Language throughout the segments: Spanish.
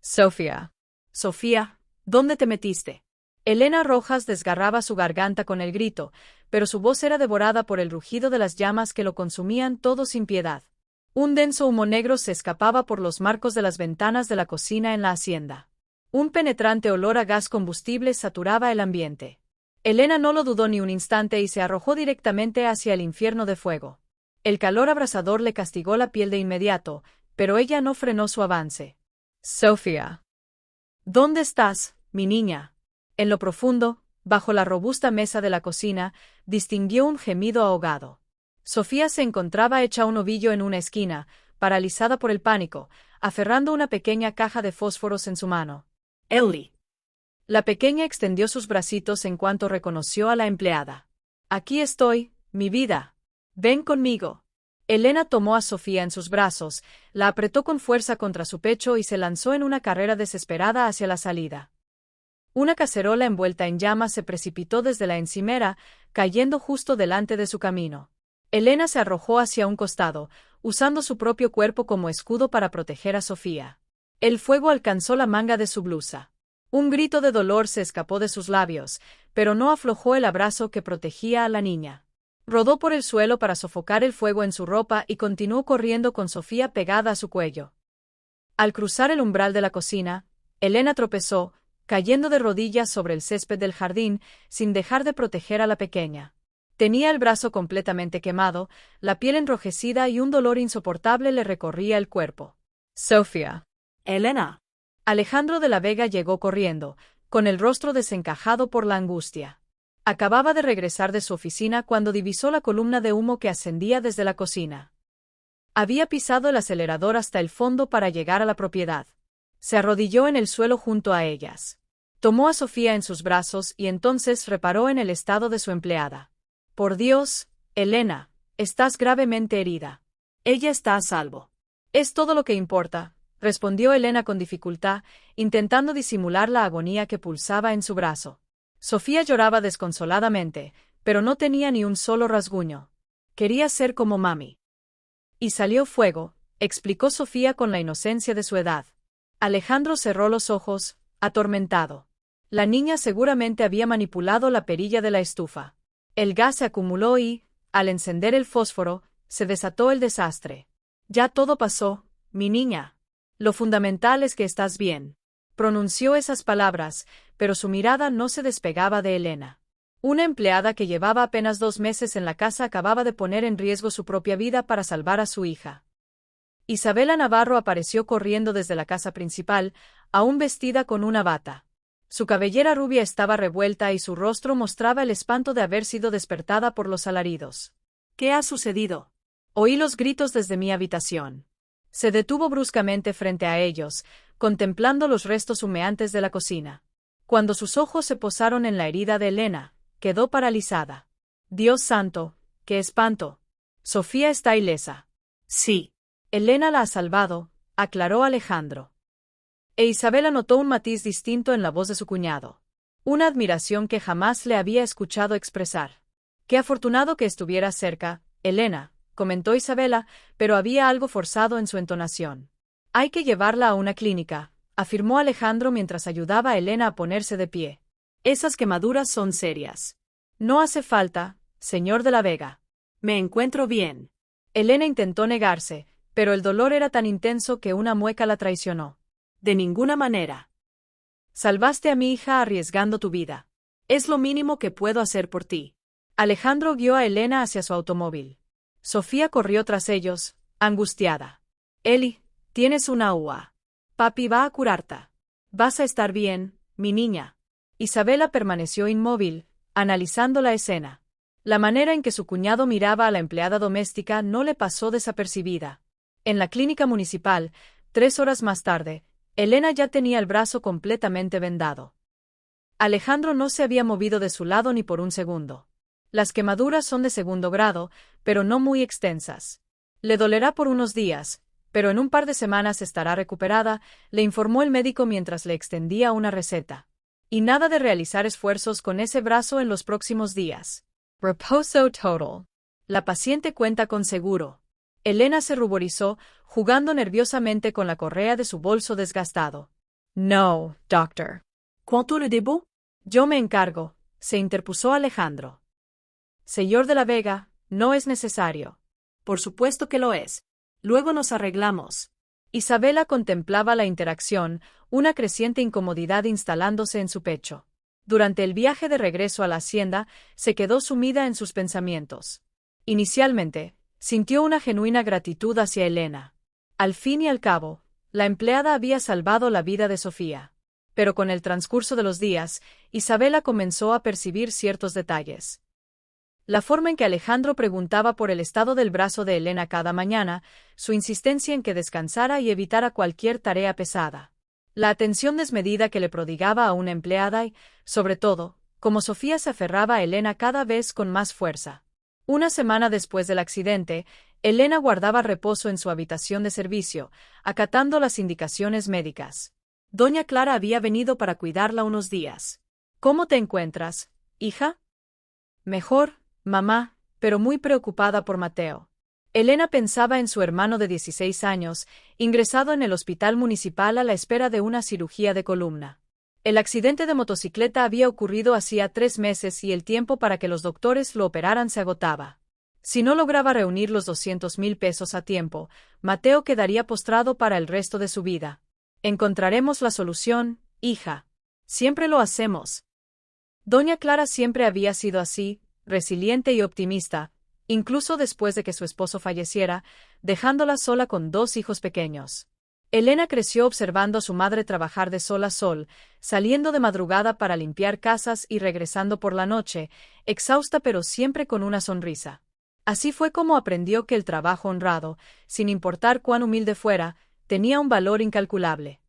Sofía. Sofía, ¿dónde te metiste? Elena Rojas desgarraba su garganta con el grito, pero su voz era devorada por el rugido de las llamas que lo consumían todo sin piedad. Un denso humo negro se escapaba por los marcos de las ventanas de la cocina en la hacienda. Un penetrante olor a gas combustible saturaba el ambiente. Elena no lo dudó ni un instante y se arrojó directamente hacia el infierno de fuego. El calor abrasador le castigó la piel de inmediato, pero ella no frenó su avance. Sofía. ¿Dónde estás, mi niña? En lo profundo, bajo la robusta mesa de la cocina, distinguió un gemido ahogado. Sofía se encontraba hecha un ovillo en una esquina, paralizada por el pánico, aferrando una pequeña caja de fósforos en su mano. Ellie. La pequeña extendió sus bracitos en cuanto reconoció a la empleada. Aquí estoy, mi vida. Ven conmigo. Elena tomó a Sofía en sus brazos, la apretó con fuerza contra su pecho y se lanzó en una carrera desesperada hacia la salida. Una cacerola envuelta en llamas se precipitó desde la encimera, cayendo justo delante de su camino. Elena se arrojó hacia un costado, usando su propio cuerpo como escudo para proteger a Sofía. El fuego alcanzó la manga de su blusa. Un grito de dolor se escapó de sus labios, pero no aflojó el abrazo que protegía a la niña. Rodó por el suelo para sofocar el fuego en su ropa y continuó corriendo con Sofía pegada a su cuello. Al cruzar el umbral de la cocina, Elena tropezó, cayendo de rodillas sobre el césped del jardín, sin dejar de proteger a la pequeña. Tenía el brazo completamente quemado, la piel enrojecida y un dolor insoportable le recorría el cuerpo. Sofía. Elena. Alejandro de la Vega llegó corriendo, con el rostro desencajado por la angustia. Acababa de regresar de su oficina cuando divisó la columna de humo que ascendía desde la cocina. Había pisado el acelerador hasta el fondo para llegar a la propiedad. Se arrodilló en el suelo junto a ellas. Tomó a Sofía en sus brazos y entonces reparó en el estado de su empleada. Por Dios, Elena, estás gravemente herida. Ella está a salvo. Es todo lo que importa, respondió Elena con dificultad, intentando disimular la agonía que pulsaba en su brazo. Sofía lloraba desconsoladamente, pero no tenía ni un solo rasguño. Quería ser como mami. Y salió fuego, explicó Sofía con la inocencia de su edad. Alejandro cerró los ojos, atormentado. La niña seguramente había manipulado la perilla de la estufa. El gas se acumuló y, al encender el fósforo, se desató el desastre. Ya todo pasó, mi niña. Lo fundamental es que estás bien. Pronunció esas palabras, pero su mirada no se despegaba de Elena. Una empleada que llevaba apenas 2 meses en la casa acababa de poner en riesgo su propia vida para salvar a su hija. Isabela Navarro apareció corriendo desde la casa principal, aún vestida con una bata. Su cabellera rubia estaba revuelta y su rostro mostraba el espanto de haber sido despertada por los alaridos. ¿Qué ha sucedido? Oí los gritos desde mi habitación. Se detuvo bruscamente frente a ellos, contemplando los restos humeantes de la cocina. Cuando sus ojos se posaron en la herida de Elena, quedó paralizada. Dios santo, qué espanto. Sofía está ilesa. Sí. Elena la ha salvado, aclaró Alejandro. E Isabela notó un matiz distinto en la voz de su cuñado. Una admiración que jamás le había escuchado expresar. Qué afortunado que estuviera cerca, Elena, comentó Isabela, pero había algo forzado en su entonación. Hay que llevarla a una clínica, afirmó Alejandro mientras ayudaba a Elena a ponerse de pie. Esas quemaduras son serias. No hace falta, señor de la Vega. Me encuentro bien. Elena intentó negarse, pero el dolor era tan intenso que una mueca la traicionó. De ninguna manera. Salvaste a mi hija arriesgando tu vida. Es lo mínimo que puedo hacer por ti. Alejandro guió a Elena hacia su automóvil. Sofía corrió tras ellos, angustiada. Eli, tienes una UA. Papi va a curarte. Vas a estar bien, mi niña. Isabela permaneció inmóvil, analizando la escena. La manera en que su cuñado miraba a la empleada doméstica no le pasó desapercibida. En la clínica municipal, 3 horas más tarde, Elena ya tenía el brazo completamente vendado. Alejandro no se había movido de su lado ni por un segundo. Las quemaduras son de segundo grado, pero no muy extensas. Le dolerá por unos días, pero en un par de semanas estará recuperada, le informó el médico mientras le extendía una receta. Y nada de realizar esfuerzos con ese brazo en los próximos días. Reposo total. La paciente cuenta con seguro. Elena se ruborizó, jugando nerviosamente con la correa de su bolso desgastado. No, doctor. ¿Cuánto le debo? Yo me encargo, se interpuso Alejandro. Señor de la Vega, no es necesario. Por supuesto que lo es. Luego nos arreglamos. Isabela contemplaba la interacción, una creciente incomodidad instalándose en su pecho. Durante el viaje de regreso a la hacienda, se quedó sumida en sus pensamientos. Inicialmente, sintió una genuina gratitud hacia Elena. Al fin y al cabo, la empleada había salvado la vida de Sofía. Pero con el transcurso de los días, Isabela comenzó a percibir ciertos detalles. La forma en que Alejandro preguntaba por el estado del brazo de Elena cada mañana, su insistencia en que descansara y evitara cualquier tarea pesada. La atención desmedida que le prodigaba a una empleada y, sobre todo, cómo Sofía se aferraba a Elena cada vez con más fuerza. Una semana después del accidente, Elena guardaba reposo en su habitación de servicio, acatando las indicaciones médicas. Doña Clara había venido para cuidarla unos días. ¿Cómo te encuentras, hija? Mejor, mamá, pero muy preocupada por Mateo. Elena pensaba en su hermano de 16 años, ingresado en el hospital municipal a la espera de una cirugía de columna. El accidente de motocicleta había ocurrido hacía 3 meses y el tiempo para que los doctores lo operaran se agotaba. Si no lograba reunir los 200,000 pesos a tiempo, Mateo quedaría postrado para el resto de su vida. Encontraremos la solución, hija. Siempre lo hacemos. Doña Clara siempre había sido así, resiliente y optimista, incluso después de que su esposo falleciera, dejándola sola con 2 hijos pequeños. Elena creció observando a su madre trabajar de sol a sol, saliendo de madrugada para limpiar casas y regresando por la noche, exhausta pero siempre con una sonrisa. Así fue como aprendió que el trabajo honrado, sin importar cuán humilde fuera, tenía un valor incalculable.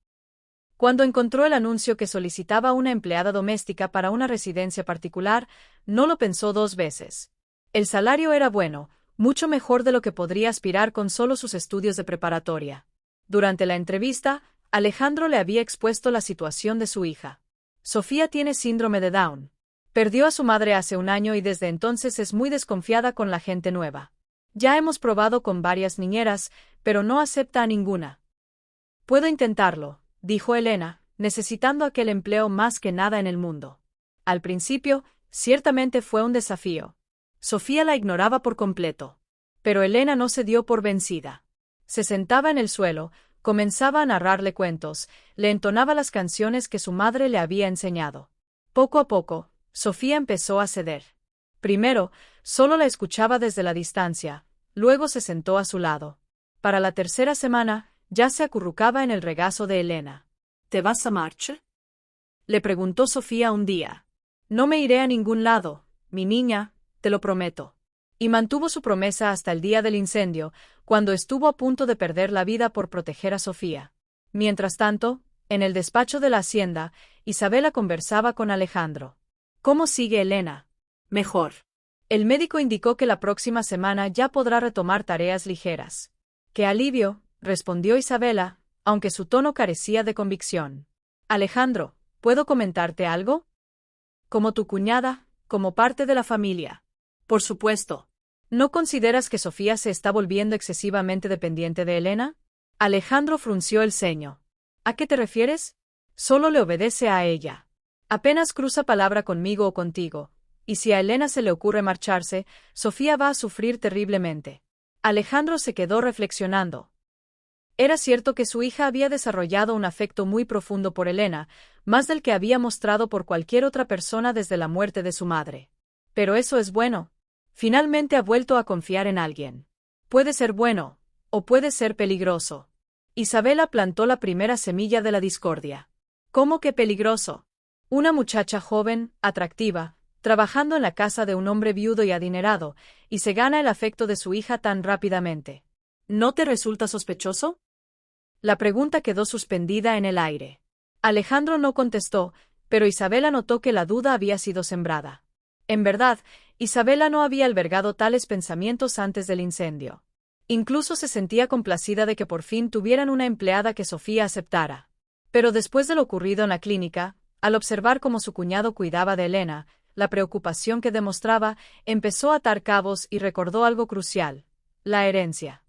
Cuando encontró el anuncio que solicitaba una empleada doméstica para una residencia particular, no lo pensó 2 veces. El salario era bueno, mucho mejor de lo que podría aspirar con solo sus estudios de preparatoria. Durante la entrevista, Alejandro le había expuesto la situación de su hija. Sofía tiene síndrome de Down. Perdió a su madre hace 1 año y desde entonces es muy desconfiada con la gente nueva. Ya hemos probado con varias niñeras, pero no acepta a ninguna. Puedo intentarlo, dijo Elena, necesitando aquel empleo más que nada en el mundo. Al principio, ciertamente fue un desafío. Sofía la ignoraba por completo. Pero Elena no se dio por vencida. Se sentaba en el suelo, comenzaba a narrarle cuentos, le entonaba las canciones que su madre le había enseñado. Poco a poco, Sofía empezó a ceder. Primero, solo la escuchaba desde la distancia, luego se sentó a su lado. Para la 3ª semana, ya se acurrucaba en el regazo de Elena. ¿Te vas a marcha? Le preguntó Sofía un día. No me iré a ningún lado, mi niña, te lo prometo. Y mantuvo su promesa hasta el día del incendio, cuando estuvo a punto de perder la vida por proteger a Sofía. Mientras tanto, en el despacho de la hacienda, Isabela conversaba con Alejandro. ¿Cómo sigue Elena? Mejor. El médico indicó que la próxima semana ya podrá retomar tareas ligeras. ¡Qué alivio!, respondió Isabela, aunque su tono carecía de convicción. Alejandro, ¿puedo comentarte algo? Como tu cuñada, como parte de la familia. Por supuesto. ¿No consideras que Sofía se está volviendo excesivamente dependiente de Elena? Alejandro frunció el ceño. ¿A qué te refieres? Solo le obedece a ella. Apenas cruza palabra conmigo o contigo, y si a Elena se le ocurre marcharse, Sofía va a sufrir terriblemente. Alejandro se quedó reflexionando. Era cierto que su hija había desarrollado un afecto muy profundo por Elena, más del que había mostrado por cualquier otra persona desde la muerte de su madre. Pero eso es bueno. Finalmente ha vuelto a confiar en alguien. Puede ser bueno, o puede ser peligroso. Isabela plantó la primera semilla de la discordia. ¿Cómo que peligroso? Una muchacha joven, atractiva, trabajando en la casa de un hombre viudo y adinerado, y se gana el afecto de su hija tan rápidamente. ¿No te resulta sospechoso? La pregunta quedó suspendida en el aire. Alejandro no contestó, pero Isabela notó que la duda había sido sembrada. En verdad, Isabela no había albergado tales pensamientos antes del incendio. Incluso se sentía complacida de que por fin tuvieran una empleada que Sofía aceptara. Pero después de lo ocurrido en la clínica, al observar cómo su cuñado cuidaba de Elena, la preocupación que demostraba, empezó a atar cabos y recordó algo crucial: la herencia.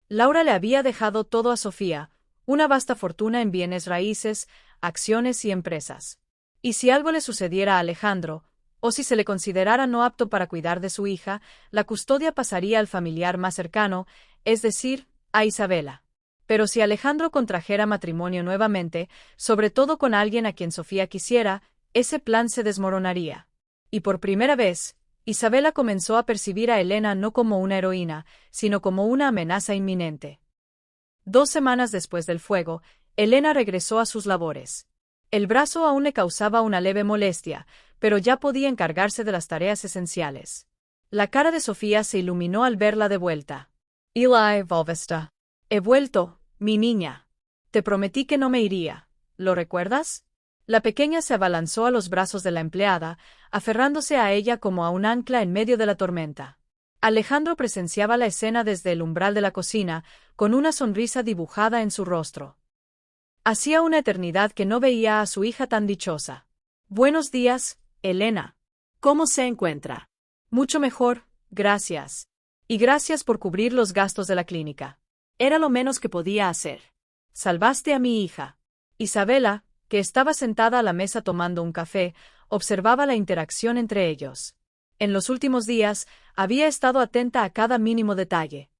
Laura le había dejado todo a Sofía, Una vasta fortuna en bienes raíces, acciones y empresas. Y si algo le sucediera a Alejandro, o si se le considerara no apto para cuidar de su hija, la custodia pasaría al familiar más cercano, es decir, a Isabela. Pero si Alejandro contrajera matrimonio nuevamente, sobre todo con alguien a quien Sofía quisiera, ese plan se desmoronaría. Y por primera vez, Isabela comenzó a percibir a Elena no como una heroína, sino como una amenaza inminente. 2 semanas después del fuego, Elena regresó a sus labores. El brazo aún le causaba una leve molestia, pero ya podía encargarse de las tareas esenciales. La cara de Sofía se iluminó al verla de vuelta. Eli, volviste. He vuelto, mi niña. Te prometí que no me iría. ¿Lo recuerdas? La pequeña se abalanzó a los brazos de la empleada, aferrándose a ella como a un ancla en medio de la tormenta. Alejandro presenciaba la escena desde el umbral de la cocina, con una sonrisa dibujada en su rostro. Hacía una eternidad que no veía a su hija tan dichosa. Buenos días, Elena. ¿Cómo se encuentra? Mucho mejor, gracias. Y gracias por cubrir los gastos de la clínica. Era lo menos que podía hacer. Salvaste a mi hija. Isabela, que estaba sentada a la mesa tomando un café, observaba la interacción entre ellos. En los últimos días, había estado atenta a cada mínimo detalle.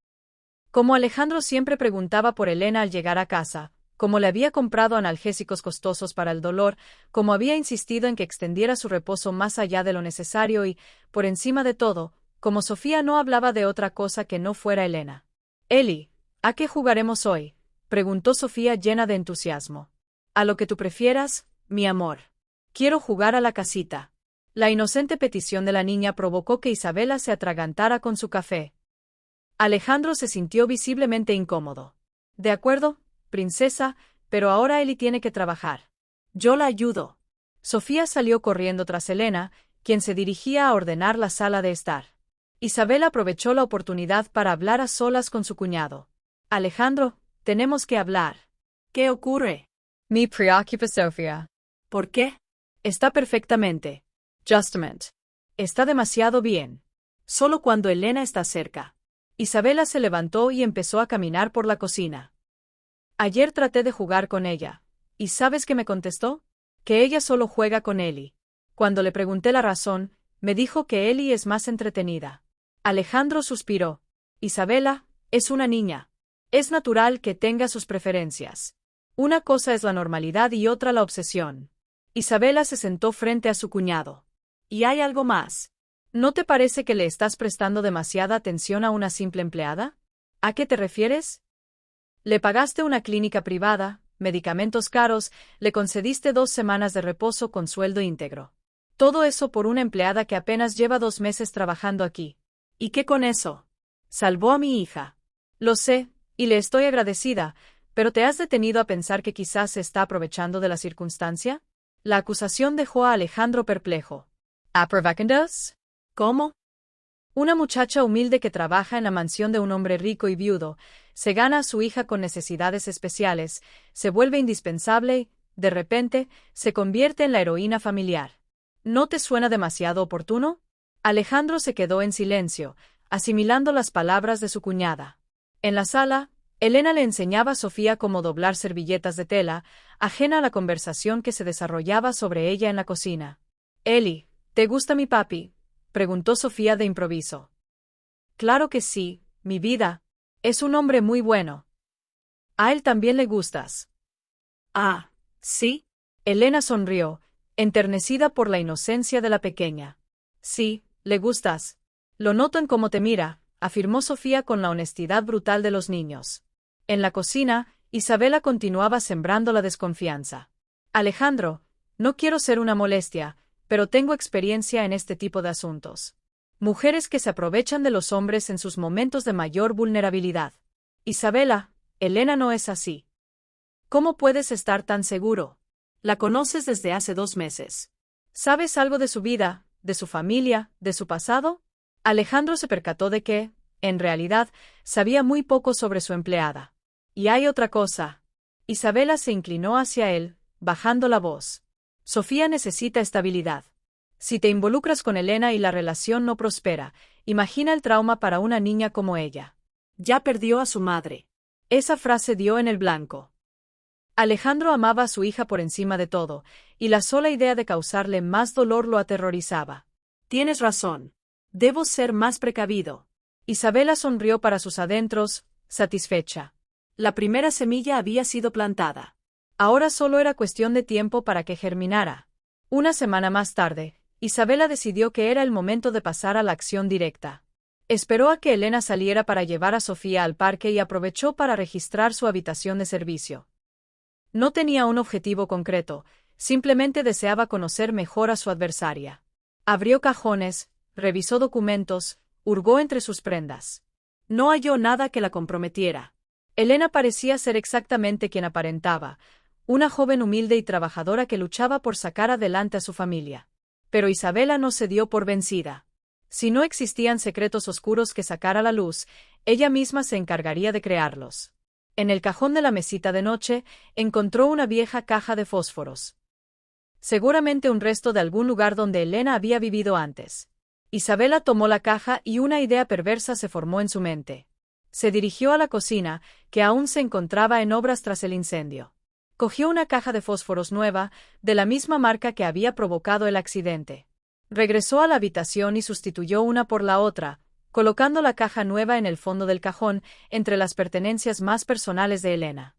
Como Alejandro siempre preguntaba por Elena al llegar a casa, como le había comprado analgésicos costosos para el dolor, como había insistido en que extendiera su reposo más allá de lo necesario y, por encima de todo, como Sofía no hablaba de otra cosa que no fuera Elena. Eli, ¿a qué jugaremos hoy?, preguntó Sofía llena de entusiasmo. A lo que tú prefieras, mi amor. Quiero jugar a la casita. La inocente petición de la niña provocó que Isabela se atragantara con su café. Alejandro se sintió visiblemente incómodo. De acuerdo, princesa, pero ahora Eli tiene que trabajar. Yo la ayudo. Sofía salió corriendo tras Elena, quien se dirigía a ordenar la sala de estar. Isabel aprovechó la oportunidad para hablar a solas con su cuñado. Alejandro, tenemos que hablar. ¿Qué ocurre? Me preocupa Sofía. ¿Por qué? Está perfectamente. Justamente. Está demasiado bien. Solo cuando Elena está cerca. Isabela se levantó y empezó a caminar por la cocina. Ayer traté de jugar con ella. ¿Y sabes qué me contestó? Que ella solo juega con Eli. Cuando le pregunté la razón, me dijo que Eli es más entretenida. Alejandro suspiró. Isabela, es una niña. Es natural que tenga sus preferencias. Una cosa es la normalidad y otra la obsesión. Isabela se sentó frente a su cuñado. ¿Y hay algo más? ¿No te parece que le estás prestando demasiada atención a una simple empleada? ¿A qué te refieres? Le pagaste una clínica privada, medicamentos caros, le concediste 2 semanas de reposo con sueldo íntegro. Todo eso por una empleada que apenas lleva 2 meses trabajando aquí. ¿Y qué con eso? Salvó a mi hija. Lo sé, y le estoy agradecida, pero ¿te has detenido a pensar que quizás se está aprovechando de la circunstancia? La acusación dejó a Alejandro perplejo. ¿Aprovechándonos? ¿Cómo? Una muchacha humilde que trabaja en la mansión de un hombre rico y viudo, se gana a su hija con necesidades especiales, se vuelve indispensable y, de repente, se convierte en la heroína familiar. ¿No te suena demasiado oportuno? Alejandro se quedó en silencio, asimilando las palabras de su cuñada. En la sala, Elena le enseñaba a Sofía cómo doblar servilletas de tela, ajena a la conversación que se desarrollaba sobre ella en la cocina. Eli, ¿te gusta mi papi?, preguntó Sofía de improviso. Claro que sí, mi vida. Es un hombre muy bueno. A él también le gustas. Ah, ¿sí? Elena sonrió, enternecida por la inocencia de la pequeña. Sí, le gustas. Lo noto en cómo te mira, afirmó Sofía con la honestidad brutal de los niños. En la cocina, Isabela continuaba sembrando la desconfianza. Alejandro, no quiero ser una molestia, pero tengo experiencia en este tipo de asuntos. Mujeres que se aprovechan de los hombres en sus momentos de mayor vulnerabilidad. Isabela, Elena no es así. ¿Cómo puedes estar tan seguro? La conoces desde hace 2 meses. ¿Sabes algo de su vida, de su familia, de su pasado? Alejandro se percató de que, en realidad, sabía muy poco sobre su empleada. Y hay otra cosa. Isabela se inclinó hacia él, bajando la voz. Sofía necesita estabilidad. Si te involucras con Elena y la relación no prospera, imagina el trauma para una niña como ella. Ya perdió a su madre. Esa frase dio en el blanco. Alejandro amaba a su hija por encima de todo, y la sola idea de causarle más dolor lo aterrorizaba. Tienes razón. Debo ser más precavido. Isabela sonrió para sus adentros, satisfecha. La primera semilla había sido plantada. Ahora solo era cuestión de tiempo para que germinara. Una semana más tarde, Isabela decidió que era el momento de pasar a la acción directa. Esperó a que Elena saliera para llevar a Sofía al parque y aprovechó para registrar su habitación de servicio. No tenía un objetivo concreto, simplemente deseaba conocer mejor a su adversaria. Abrió cajones, revisó documentos, hurgó entre sus prendas. No halló nada que la comprometiera. Elena parecía ser exactamente quien aparentaba, una joven humilde y trabajadora que luchaba por sacar adelante a su familia. Pero Isabela no se dio por vencida. Si no existían secretos oscuros que sacar a la luz, ella misma se encargaría de crearlos. En el cajón de la mesita de noche, encontró una vieja caja de fósforos. Seguramente un resto de algún lugar donde Elena había vivido antes. Isabela tomó la caja y una idea perversa se formó en su mente. Se dirigió a la cocina, que aún se encontraba en obras tras el incendio. Cogió una caja de fósforos nueva, de la misma marca que había provocado el accidente. Regresó a la habitación y sustituyó una por la otra, colocando la caja nueva en el fondo del cajón, entre las pertenencias más personales de Elena.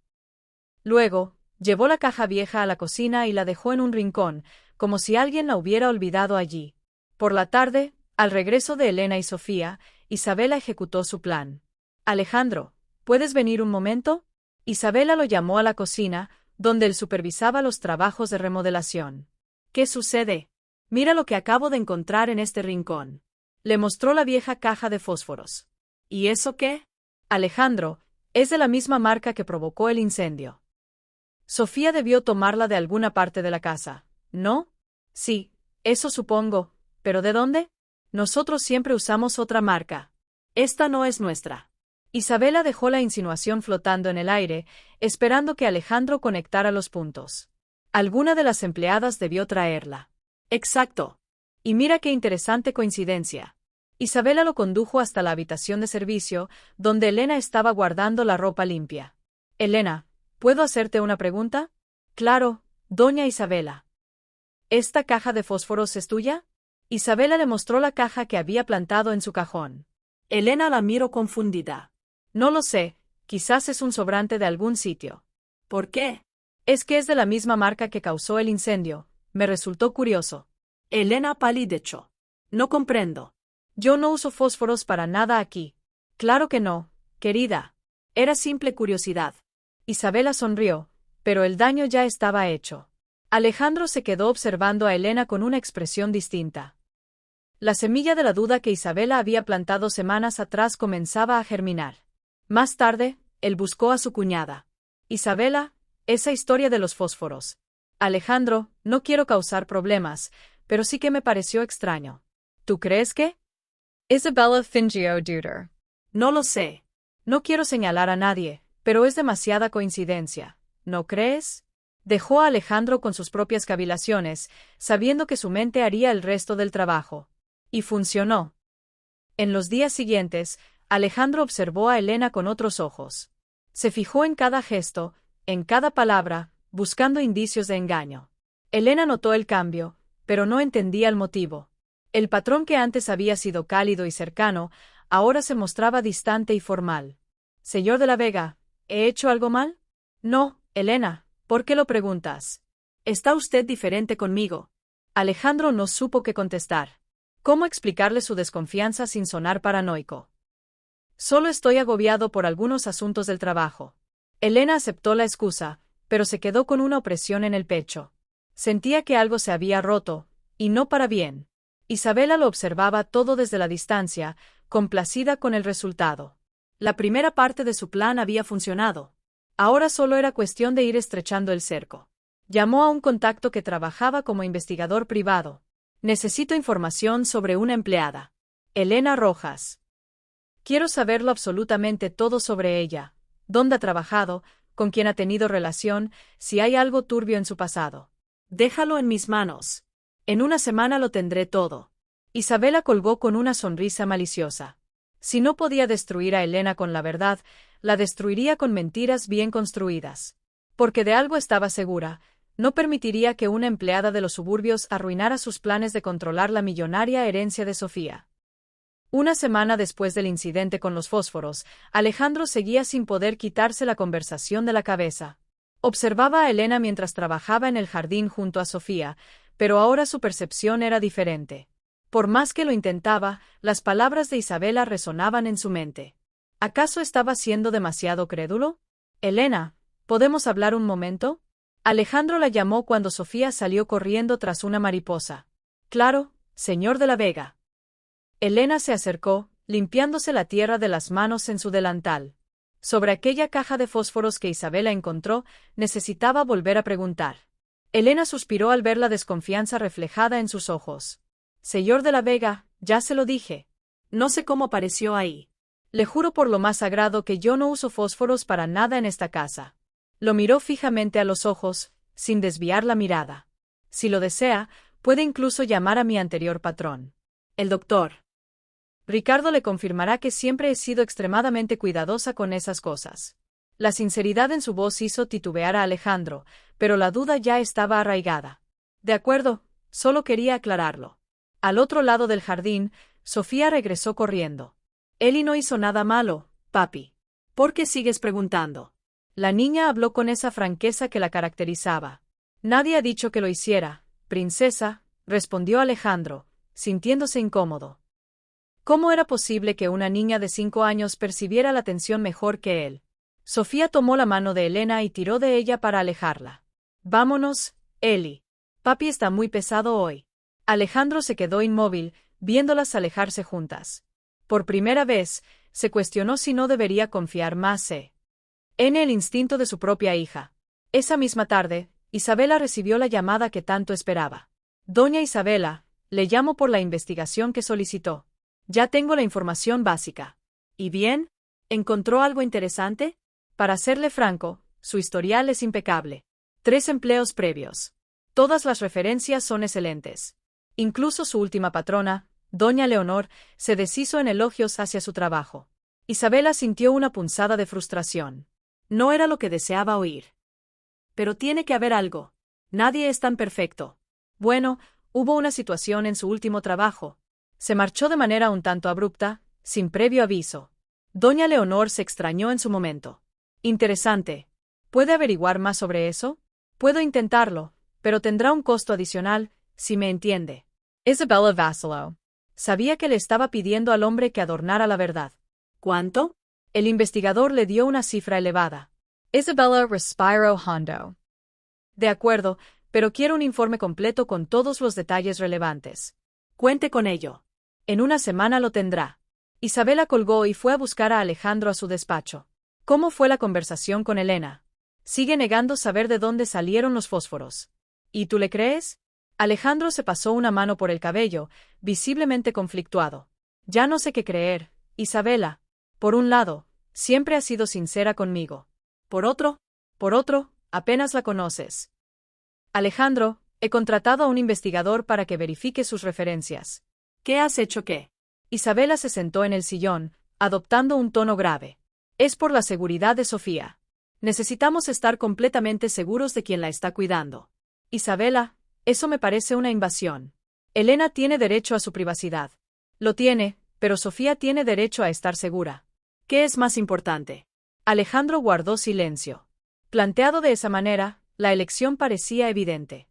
Luego, llevó la caja vieja a la cocina y la dejó en un rincón, como si alguien la hubiera olvidado allí. Por la tarde, al regreso de Elena y Sofía, Isabela ejecutó su plan. «Alejandro, ¿puedes venir un momento?» Isabela lo llamó a la cocina, donde él supervisaba los trabajos de remodelación. «¿Qué sucede? Mira lo que acabo de encontrar en este rincón». Le mostró la vieja caja de fósforos. ¿Y eso qué? «Alejandro, es de la misma marca que provocó el incendio». Sofía debió tomarla de alguna parte de la casa, ¿no? Sí, eso supongo, ¿pero de dónde? Nosotros siempre usamos otra marca. Esta no es nuestra. Isabela dejó la insinuación flotando en el aire, esperando que Alejandro conectara los puntos. Alguna de las empleadas debió traerla. Exacto. Y mira qué interesante coincidencia. Isabela lo condujo hasta la habitación de servicio, donde Elena estaba guardando la ropa limpia. «Elena, ¿puedo hacerte una pregunta?» «Claro, doña Isabela». «¿Esta caja de fósforos es tuya?» Isabela le mostró la caja que había plantado en su cajón. Elena la miró confundida. «No lo sé, quizás es un sobrante de algún sitio». «¿Por qué?» «Es que es de la misma marca que causó el incendio, me resultó curioso». Elena palideció. «No comprendo». «Yo no uso fósforos para nada aquí». «Claro que no, querida. Era simple curiosidad». Isabela sonrió, pero el daño ya estaba hecho. Alejandro se quedó observando a Elena con una expresión distinta. La semilla de la duda que Isabela había plantado semanas atrás comenzaba a germinar. Más tarde, él buscó a su cuñada. «Isabela, esa historia de los fósforos». «Alejandro, no quiero causar problemas, pero sí que me pareció extraño». «¿Tú crees que?» Isabella fingió dudar. «No lo sé». «No quiero señalar a nadie, pero es demasiada coincidencia, ¿no crees?» Dejó a Alejandro con sus propias cavilaciones, sabiendo que su mente haría el resto del trabajo. Y funcionó. En los días siguientes, Alejandro observó a Elena con otros ojos. Se fijó en cada gesto, en cada palabra, buscando indicios de engaño. Elena notó el cambio, pero no entendía el motivo. El patrón que antes había sido cálido y cercano, ahora se mostraba distante y formal. «Señor de la Vega, ¿he hecho algo mal?» «No, Elena, ¿por qué lo preguntas?» «Está usted diferente conmigo». Alejandro no supo qué contestar. ¿Cómo explicarle su desconfianza sin sonar paranoico? «Solo estoy agobiado por algunos asuntos del trabajo». Elena aceptó la excusa, pero se quedó con una opresión en el pecho. Sentía que algo se había roto, y no para bien. Isabela lo observaba todo desde la distancia, complacida con el resultado. La primera parte de su plan había funcionado. Ahora solo era cuestión de ir estrechando el cerco. Llamó a un contacto que trabajaba como investigador privado. «Necesito información sobre una empleada. Elena Rojas. Quiero saberlo absolutamente todo sobre ella, dónde ha trabajado, con quién ha tenido relación, si hay algo turbio en su pasado». «Déjalo en mis manos. En una semana lo tendré todo». Isabela colgó con una sonrisa maliciosa. Si no podía destruir a Elena con la verdad, la destruiría con mentiras bien construidas. Porque de algo estaba segura: no permitiría que una empleada de los suburbios arruinara sus planes de controlar la millonaria herencia de Sofía. Una semana después del incidente con los fósforos, Alejandro seguía sin poder quitarse la conversación de la cabeza. Observaba a Elena mientras trabajaba en el jardín junto a Sofía, pero ahora su percepción era diferente. Por más que lo intentaba, las palabras de Isabela resonaban en su mente. ¿Acaso estaba siendo demasiado crédulo? Elena, ¿podemos hablar un momento? Alejandro la llamó cuando Sofía salió corriendo tras una mariposa. Claro, señor de la Vega. Elena se acercó, limpiándose la tierra de las manos en su delantal. Sobre aquella caja de fósforos que Isabela encontró, necesitaba volver a preguntar. Elena suspiró al ver la desconfianza reflejada en sus ojos. Señor de la Vega, ya se lo dije. No sé cómo apareció ahí. Le juro por lo más sagrado que yo no uso fósforos para nada en esta casa. Lo miró fijamente a los ojos, sin desviar la mirada. Si lo desea, puede incluso llamar a mi anterior patrón, el doctor. Ricardo le confirmará que siempre he sido extremadamente cuidadosa con esas cosas. La sinceridad en su voz hizo titubear a Alejandro, pero la duda ya estaba arraigada. De acuerdo, solo quería aclararlo. Al otro lado del jardín, Sofía regresó corriendo. Eli no hizo nada malo, papi. ¿Por qué sigues preguntando? La niña habló con esa franqueza que la caracterizaba. Nadie ha dicho que lo hiciera, princesa, respondió Alejandro, sintiéndose incómodo. ¿Cómo era posible que una niña de 5 años percibiera la atención mejor que él? Sofía tomó la mano de Elena y tiró de ella para alejarla. Vámonos, Eli. Papi está muy pesado hoy. Alejandro se quedó inmóvil, viéndolas alejarse juntas. Por primera vez, se cuestionó si no debería confiar más en el instinto de su propia hija. Esa misma tarde, Isabela recibió la llamada que tanto esperaba. Doña Isabela, le llamo por la investigación que solicitó. Ya tengo la información básica. ¿Y bien? ¿Encontró algo interesante? Para serle franco, su historial es impecable. 3 empleos previos. Todas las referencias son excelentes. Incluso su última patrona, doña Leonor, se deshizo en elogios hacia su trabajo. Isabela sintió una punzada de frustración. No era lo que deseaba oír. Pero tiene que haber algo. Nadie es tan perfecto. Bueno, hubo una situación en su último trabajo. Se marchó de manera un tanto abrupta, sin previo aviso. Doña Leonor se extrañó en su momento. Interesante. ¿Puede averiguar más sobre eso? Puedo intentarlo, pero tendrá un costo adicional, si me entiende. Isabella vaciló. Sabía que le estaba pidiendo al hombre que adornara la verdad. ¿Cuánto? El investigador le dio una cifra elevada. Isabella respiró hondo. De acuerdo, pero quiero un informe completo con todos los detalles relevantes. Cuente con ello. En una semana lo tendrá. Isabela colgó y fue a buscar a Alejandro a su despacho. ¿Cómo fue la conversación con Elena? Sigue negando saber de dónde salieron los fósforos. ¿Y tú le crees? Alejandro se pasó una mano por el cabello, visiblemente conflictuado. Ya no sé qué creer, Isabela. Por un lado, siempre has sido sincera conmigo. Por otro, apenas la conoces. Alejandro, he contratado a un investigador para que verifique sus referencias. ¿Qué has hecho qué? Isabela se sentó en el sillón, adoptando un tono grave. Es por la seguridad de Sofía. Necesitamos estar completamente seguros de quien la está cuidando. Isabela, eso me parece una invasión. Elena tiene derecho a su privacidad. Lo tiene, pero Sofía tiene derecho a estar segura. ¿Qué es más importante? Alejandro guardó silencio. Planteado de esa manera, la elección parecía evidente.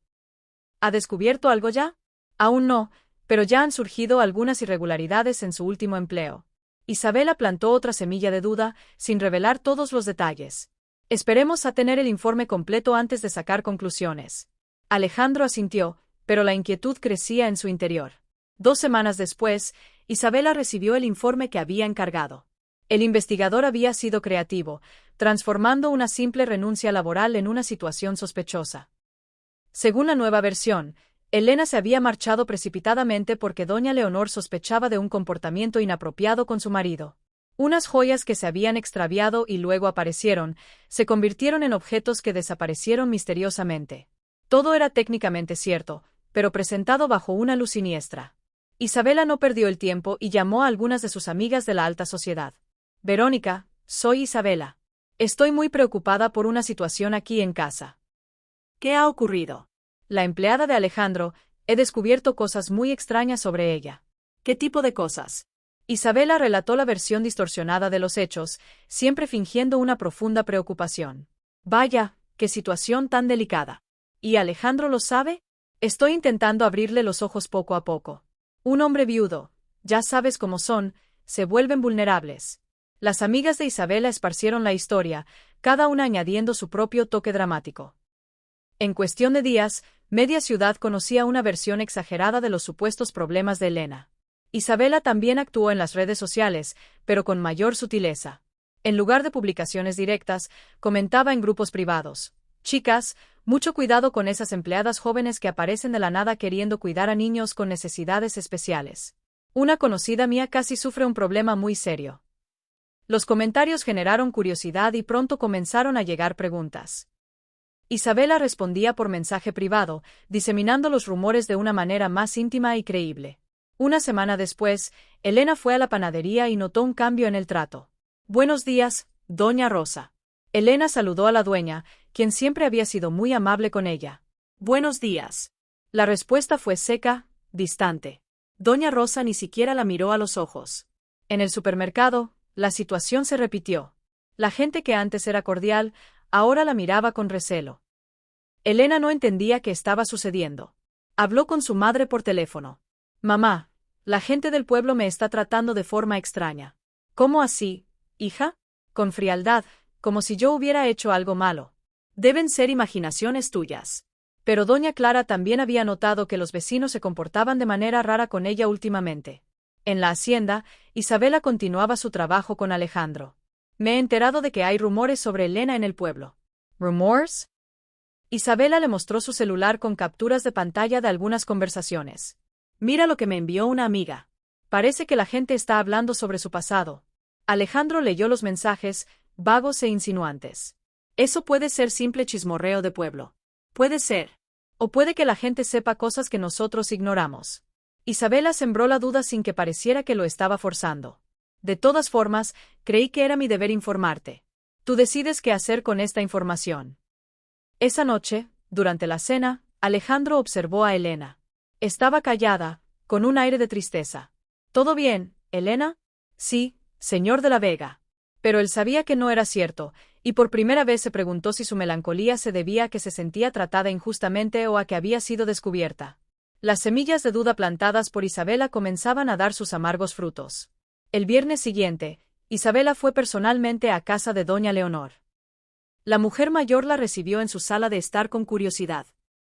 ¿Ha descubierto algo ya? Aún no, pero ya han surgido algunas irregularidades en su último empleo. Isabela plantó otra semilla de duda, sin revelar todos los detalles. Esperemos a tener el informe completo antes de sacar conclusiones. Alejandro asintió, pero la inquietud crecía en su interior. 2 semanas después, Isabela recibió el informe que había encargado. El investigador había sido creativo, transformando una simple renuncia laboral en una situación sospechosa. Según la nueva versión, Elena se había marchado precipitadamente porque doña Leonor sospechaba de un comportamiento inapropiado con su marido. Unas joyas que se habían extraviado y luego aparecieron, se convirtieron en objetos que desaparecieron misteriosamente. Todo era técnicamente cierto, pero presentado bajo una luz siniestra. Isabela no perdió el tiempo y llamó a algunas de sus amigas de la alta sociedad. Verónica, soy Isabela. Estoy muy preocupada por una situación aquí en casa. ¿Qué ha ocurrido? La empleada de Alejandro, he descubierto cosas muy extrañas sobre ella. ¿Qué tipo de cosas? Isabela relató la versión distorsionada de los hechos, siempre fingiendo una profunda preocupación. Vaya, qué situación tan delicada. ¿Y Alejandro lo sabe? Estoy intentando abrirle los ojos poco a poco. Un hombre viudo, ya sabes cómo son, se vuelven vulnerables. Las amigas de Isabela esparcieron la historia, cada una añadiendo su propio toque dramático. En cuestión de días, media ciudad conocía una versión exagerada de los supuestos problemas de Elena. Isabela también actuó en las redes sociales, pero con mayor sutileza. En lugar de publicaciones directas, comentaba en grupos privados: chicas, mucho cuidado con esas empleadas jóvenes que aparecen de la nada queriendo cuidar a niños con necesidades especiales. Una conocida mía casi sufre un problema muy serio. Los comentarios generaron curiosidad y pronto comenzaron a llegar preguntas. Isabela respondía por mensaje privado, diseminando los rumores de una manera más íntima y creíble. Una semana después, Elena fue a la panadería y notó un cambio en el trato. «Buenos días, doña Rosa». Elena saludó a la dueña, quien siempre había sido muy amable con ella. «Buenos días». La respuesta fue seca, distante. Doña Rosa ni siquiera la miró a los ojos. En el supermercado, la situación se repitió. La gente que antes era cordial, ahora la miraba con recelo. Elena no entendía qué estaba sucediendo. Habló con su madre por teléfono. «Mamá, la gente del pueblo me está tratando de forma extraña». «¿Cómo así, hija?» Con frialdad, como si yo hubiera hecho algo malo. «Deben ser imaginaciones tuyas». Pero doña Clara también había notado que los vecinos se comportaban de manera rara con ella últimamente. En la hacienda, Isabela continuaba su trabajo con Alejandro. «Me he enterado de que hay rumores sobre Elena en el pueblo». ¿Rumores? Isabela le mostró su celular con capturas de pantalla de algunas conversaciones. «Mira lo que me envió una amiga. Parece que la gente está hablando sobre su pasado». Alejandro leyó los mensajes, vagos e insinuantes. «Eso puede ser simple chismorreo de pueblo». «Puede ser. O puede que la gente sepa cosas que nosotros ignoramos». Isabela sembró la duda sin que pareciera que lo estaba forzando. «De todas formas, creí que era mi deber informarte. Tú decides qué hacer con esta información». Esa noche, durante la cena, Alejandro observó a Elena. Estaba callada, con un aire de tristeza. «¿Todo bien, Elena?» «Sí, señor de la Vega». Pero él sabía que no era cierto, y por primera vez se preguntó si su melancolía se debía a que se sentía tratada injustamente o a que había sido descubierta. Las semillas de duda plantadas por Isabela comenzaban a dar sus amargos frutos. El viernes siguiente, Isabela fue personalmente a casa de doña Leonor. La mujer mayor la recibió en su sala de estar con curiosidad.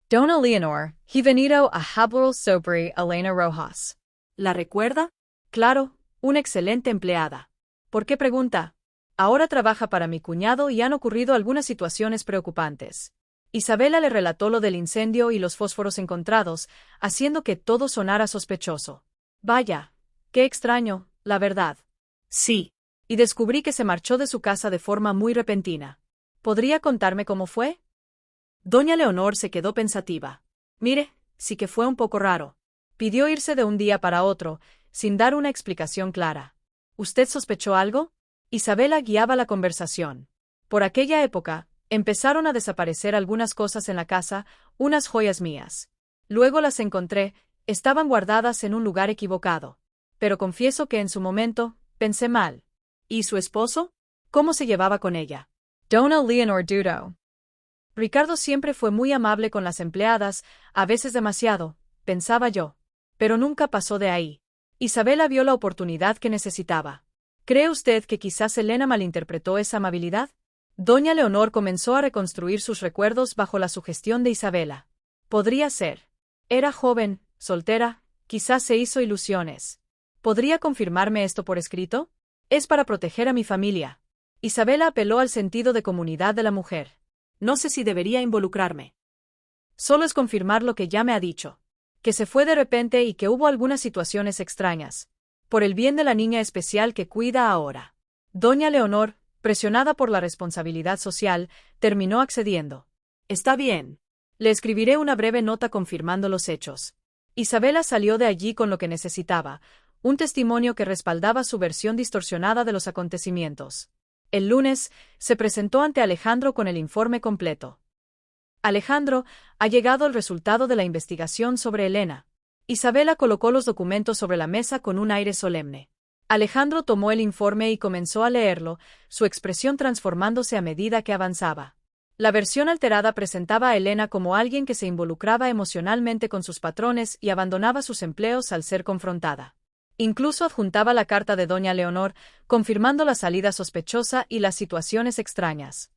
«Dona Leonor, he venido a hablar sobre Elena Rojas». ¿La recuerda? Claro, una excelente empleada. ¿Por qué pregunta? Ahora trabaja para mi cuñado y han ocurrido algunas situaciones preocupantes. Isabela le relató lo del incendio y los fósforos encontrados, haciendo que todo sonara sospechoso. Vaya, qué extraño, la verdad. Sí. Y descubrí que se marchó de su casa de forma muy repentina. ¿Podría contarme cómo fue? Doña Leonor se quedó pensativa. Mire, sí que fue un poco raro. Pidió irse de un día para otro, sin dar una explicación clara. ¿Usted sospechó algo? Isabela guiaba la conversación. Por aquella época, empezaron a desaparecer algunas cosas en la casa, unas joyas mías. Luego las encontré, estaban guardadas en un lugar equivocado. Pero confieso que en su momento, pensé mal. ¿Y su esposo? ¿Cómo se llevaba con ella? Dona Leonor dudó. Ricardo siempre fue muy amable con las empleadas, a veces demasiado, pensaba yo. Pero nunca pasó de ahí. Isabela vio la oportunidad que necesitaba. ¿Cree usted que quizás Elena malinterpretó esa amabilidad? Doña Leonor comenzó a reconstruir sus recuerdos bajo la sugestión de Isabela. Podría ser. Era joven, soltera, quizás se hizo ilusiones. ¿Podría confirmarme esto por escrito? Es para proteger a mi familia. Isabela apeló al sentido de comunidad de la mujer. No sé si debería involucrarme. Solo es confirmar lo que ya me ha dicho. Que se fue de repente y que hubo algunas situaciones extrañas. Por el bien de la niña especial que cuida ahora. Doña Leonor, presionada por la responsabilidad social, terminó accediendo. Está bien. Le escribiré una breve nota confirmando los hechos. Isabela salió de allí con lo que necesitaba, un testimonio que respaldaba su versión distorsionada de los acontecimientos. El lunes, se presentó ante Alejandro con el informe completo. Alejandro, ha llegado el resultado de la investigación sobre Elena. Isabela colocó los documentos sobre la mesa con un aire solemne. Alejandro tomó el informe y comenzó a leerlo, su expresión transformándose a medida que avanzaba. La versión alterada presentaba a Elena como alguien que se involucraba emocionalmente con sus patrones y abandonaba sus empleos al ser confrontada. Incluso adjuntaba la carta de doña Leonor, confirmando la salida sospechosa y las situaciones extrañas.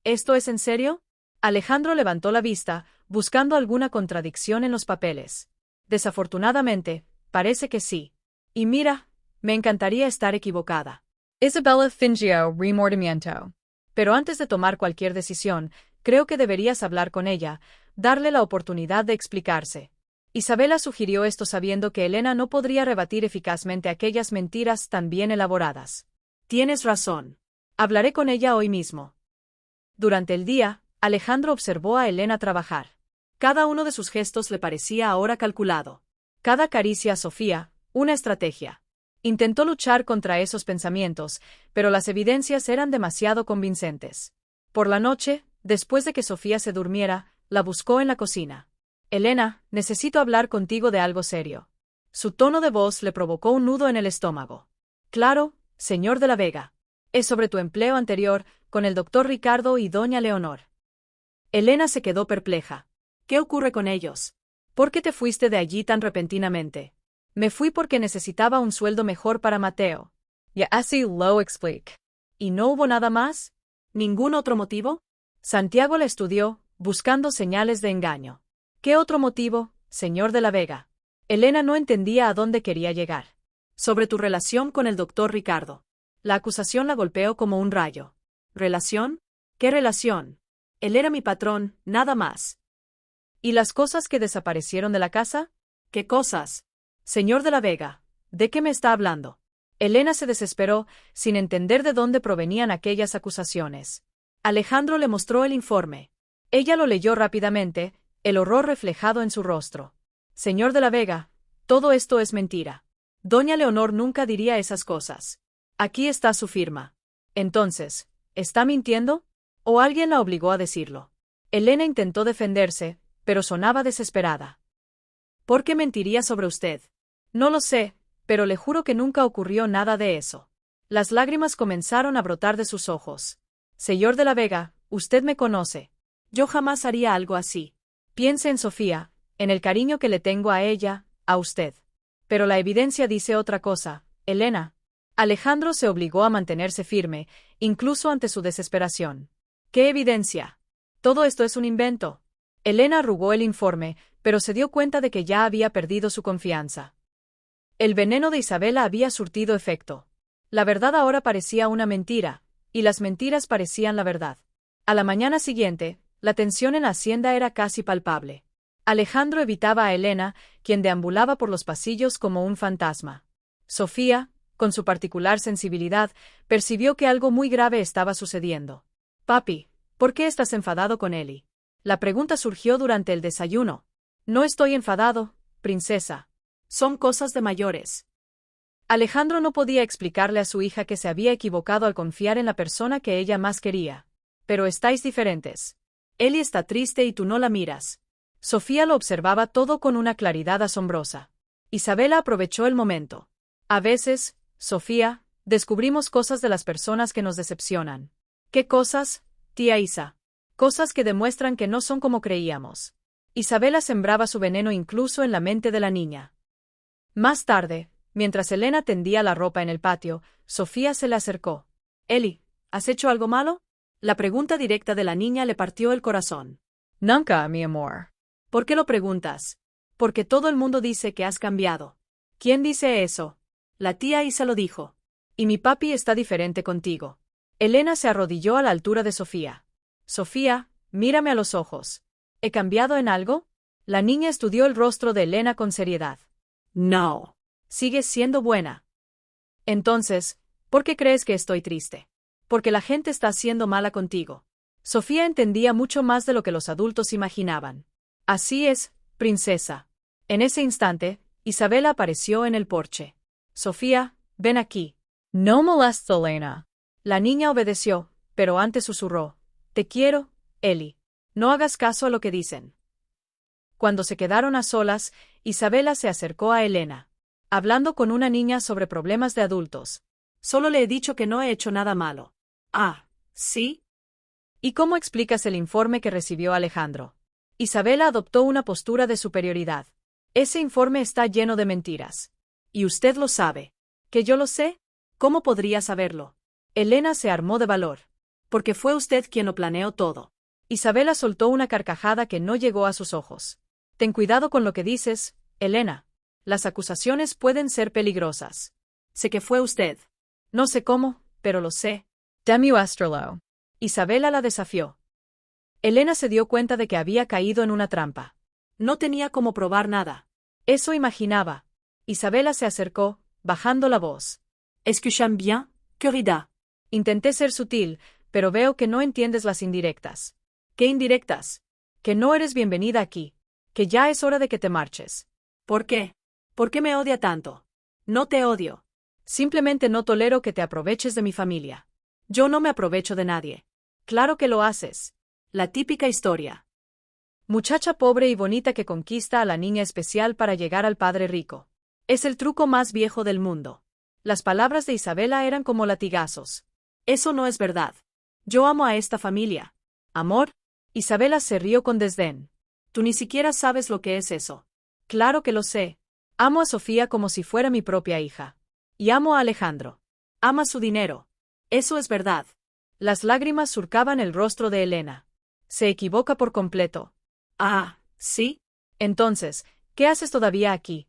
¿Esto es en serio? Alejandro levantó la vista, buscando alguna contradicción en los papeles. Desafortunadamente, parece que sí. Y mira, me encantaría estar equivocada. Isabella fingió remordimiento. Pero antes de tomar cualquier decisión, creo que deberías hablar con ella, darle la oportunidad de explicarse. Isabela sugirió esto sabiendo que Elena no podría rebatir eficazmente aquellas mentiras tan bien elaboradas. Tienes razón. Hablaré con ella hoy mismo. Durante el día, Alejandro observó a Elena trabajar. Cada uno de sus gestos le parecía ahora calculado. Cada caricia a Sofía, una estrategia. Intentó luchar contra esos pensamientos, pero las evidencias eran demasiado convincentes. Por la noche, después de que Sofía se durmiera, la buscó en la cocina. Elena, necesito hablar contigo de algo serio. Su tono de voz le provocó un nudo en el estómago. Claro, señor de la Vega. Es sobre tu empleo anterior, con el doctor Ricardo y doña Leonor. Elena se quedó perpleja. ¿Qué ocurre con ellos? ¿Por qué te fuiste de allí tan repentinamente? Me fui porque necesitaba un sueldo mejor para Mateo. Y así lo explico. ¿Y no hubo nada más? ¿Ningún otro motivo? Santiago la estudió, buscando señales de engaño. ¿Qué otro motivo, señor de la Vega? Elena no entendía a dónde quería llegar. Sobre tu relación con el doctor Ricardo. La acusación la golpeó como un rayo. ¿Relación? ¿Qué relación? Él era mi patrón, nada más. ¿Y las cosas que desaparecieron de la casa? ¿Qué cosas? Señor de la Vega, ¿de qué me está hablando? Elena se desesperó, sin entender de dónde provenían aquellas acusaciones. Alejandro le mostró el informe. Ella lo leyó rápidamente, el horror reflejado en su rostro. Señor de la Vega, todo esto es mentira. Doña Leonor nunca diría esas cosas. Aquí está su firma. Entonces, ¿está mintiendo? ¿O alguien la obligó a decirlo? Elena intentó defenderse, pero sonaba desesperada. ¿Por qué mentiría sobre usted? No lo sé, pero le juro que nunca ocurrió nada de eso. Las lágrimas comenzaron a brotar de sus ojos. Señor de la Vega, usted me conoce. Yo jamás haría algo así. Piense en Sofía, en el cariño que le tengo a ella, a usted. Pero la evidencia dice otra cosa, Elena. Alejandro se obligó a mantenerse firme, incluso ante su desesperación. ¿Qué evidencia? Todo esto es un invento. Elena arrugó el informe, pero se dio cuenta de que ya había perdido su confianza. El veneno de Isabela había surtido efecto. La verdad ahora parecía una mentira, y las mentiras parecían la verdad. A la mañana siguiente, la tensión en la hacienda era casi palpable. Alejandro evitaba a Elena, quien deambulaba por los pasillos como un fantasma. Sofía, con su particular sensibilidad, percibió que algo muy grave estaba sucediendo. Papi, ¿por qué estás enfadado con Eli? La pregunta surgió durante el desayuno. No estoy enfadado, princesa. Son cosas de mayores. Alejandro no podía explicarle a su hija que se había equivocado al confiar en la persona que ella más quería. Pero estáis diferentes. Eli está triste y tú no la miras. Sofía lo observaba todo con una claridad asombrosa. Isabela aprovechó el momento. A veces, Sofía, descubrimos cosas de las personas que nos decepcionan. ¿Qué cosas, tía Isa? Cosas que demuestran que no son como creíamos. Isabela sembraba su veneno incluso en la mente de la niña. Más tarde, mientras Elena tendía la ropa en el patio, Sofía se le acercó. Eli, ¿has hecho algo malo? La pregunta directa de la niña le partió el corazón. Nunca, mi amor. ¿Por qué lo preguntas? Porque todo el mundo dice que has cambiado. ¿Quién dice eso? La tía Isa lo dijo. Y mi papi está diferente contigo. Elena se arrodilló a la altura de Sofía. Sofía, mírame a los ojos. ¿He cambiado en algo? La niña estudió el rostro de Elena con seriedad. No. Sigues siendo buena. Entonces, ¿por qué crees que estoy triste? Porque la gente está siendo mala contigo. Sofía entendía mucho más de lo que los adultos imaginaban. Así es, princesa. En ese instante, Isabela apareció en el porche. Sofía, ven aquí. No molesta, Elena. La niña obedeció, pero antes susurró: Te quiero, Eli. No hagas caso a lo que dicen. Cuando se quedaron a solas, Isabela se acercó a Elena. Hablando con una niña sobre problemas de adultos. Solo le he dicho que no he hecho nada malo. Ah, ¿sí? ¿Y cómo explicas el informe que recibió Alejandro? Isabela adoptó una postura de superioridad. Ese informe está lleno de mentiras. Y usted lo sabe. ¿Que yo lo sé? ¿Cómo podría saberlo? Elena se armó de valor. Porque fue usted quien lo planeó todo. Isabela soltó una carcajada que no llegó a sus ojos. Ten cuidado con lo que dices, Elena. Las acusaciones pueden ser peligrosas. Sé que fue usted. No sé cómo, pero lo sé. Demuéstralo. Isabela la desafió. Elena se dio cuenta de que había caído en una trampa. No tenía cómo probar nada. Eso imaginaba. Isabela se acercó, bajando la voz. Escuchan bien, querida. Intenté ser sutil, pero veo que no entiendes las indirectas. ¿Qué indirectas? Que no eres bienvenida aquí. Que ya es hora de que te marches. ¿Por qué? ¿Por qué me odia tanto? No te odio. Simplemente no tolero que te aproveches de mi familia. Yo no me aprovecho de nadie. Claro que lo haces. La típica historia. Muchacha pobre y bonita que conquista a la niña especial para llegar al padre rico. Es el truco más viejo del mundo. Las palabras de Isabela eran como latigazos. Eso no es verdad. Yo amo a esta familia. ¿Amor? Isabela se rió con desdén. Tú ni siquiera sabes lo que es eso. Claro que lo sé. Amo a Sofía como si fuera mi propia hija. Y amo a Alejandro. Ama su dinero. Eso es verdad. Las lágrimas surcaban el rostro de Elena. Se equivoca por completo. Ah, ¿sí? Entonces, ¿qué haces todavía aquí?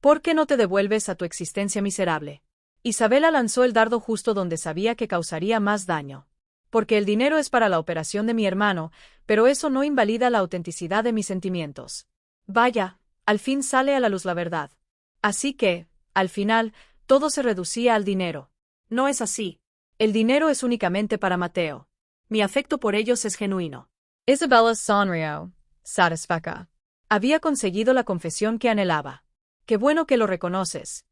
¿Por qué no te devuelves a tu existencia miserable? Isabela lanzó el dardo justo donde sabía que causaría más daño. Porque el dinero es para la operación de mi hermano, pero eso no invalida la autenticidad de mis sentimientos. Vaya, al fin sale a la luz la verdad. Así que, al final, todo se reducía al dinero. No es así. El dinero es únicamente para Mateo. Mi afecto por ellos es genuino. Isabela sonrió, satisfecha. Había conseguido la confesión que anhelaba. Qué bueno que lo reconoces.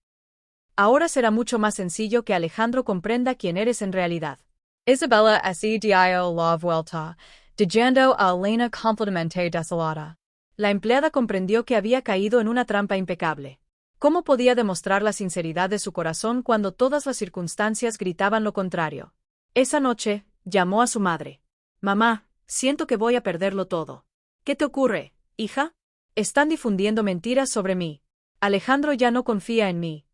Ahora será mucho más sencillo que Alejandro comprenda quién eres en realidad. Isabela así dio la vuelta, dejando a Elena completamente desolada. La empleada comprendió que había caído en una trampa impecable. ¿Cómo podía demostrar la sinceridad de su corazón cuando todas las circunstancias gritaban lo contrario? Esa noche, llamó a su madre. Mamá, siento que voy a perderlo todo. ¿Qué te ocurre, hija? Están difundiendo mentiras sobre mí. Alejandro ya no confía en mí.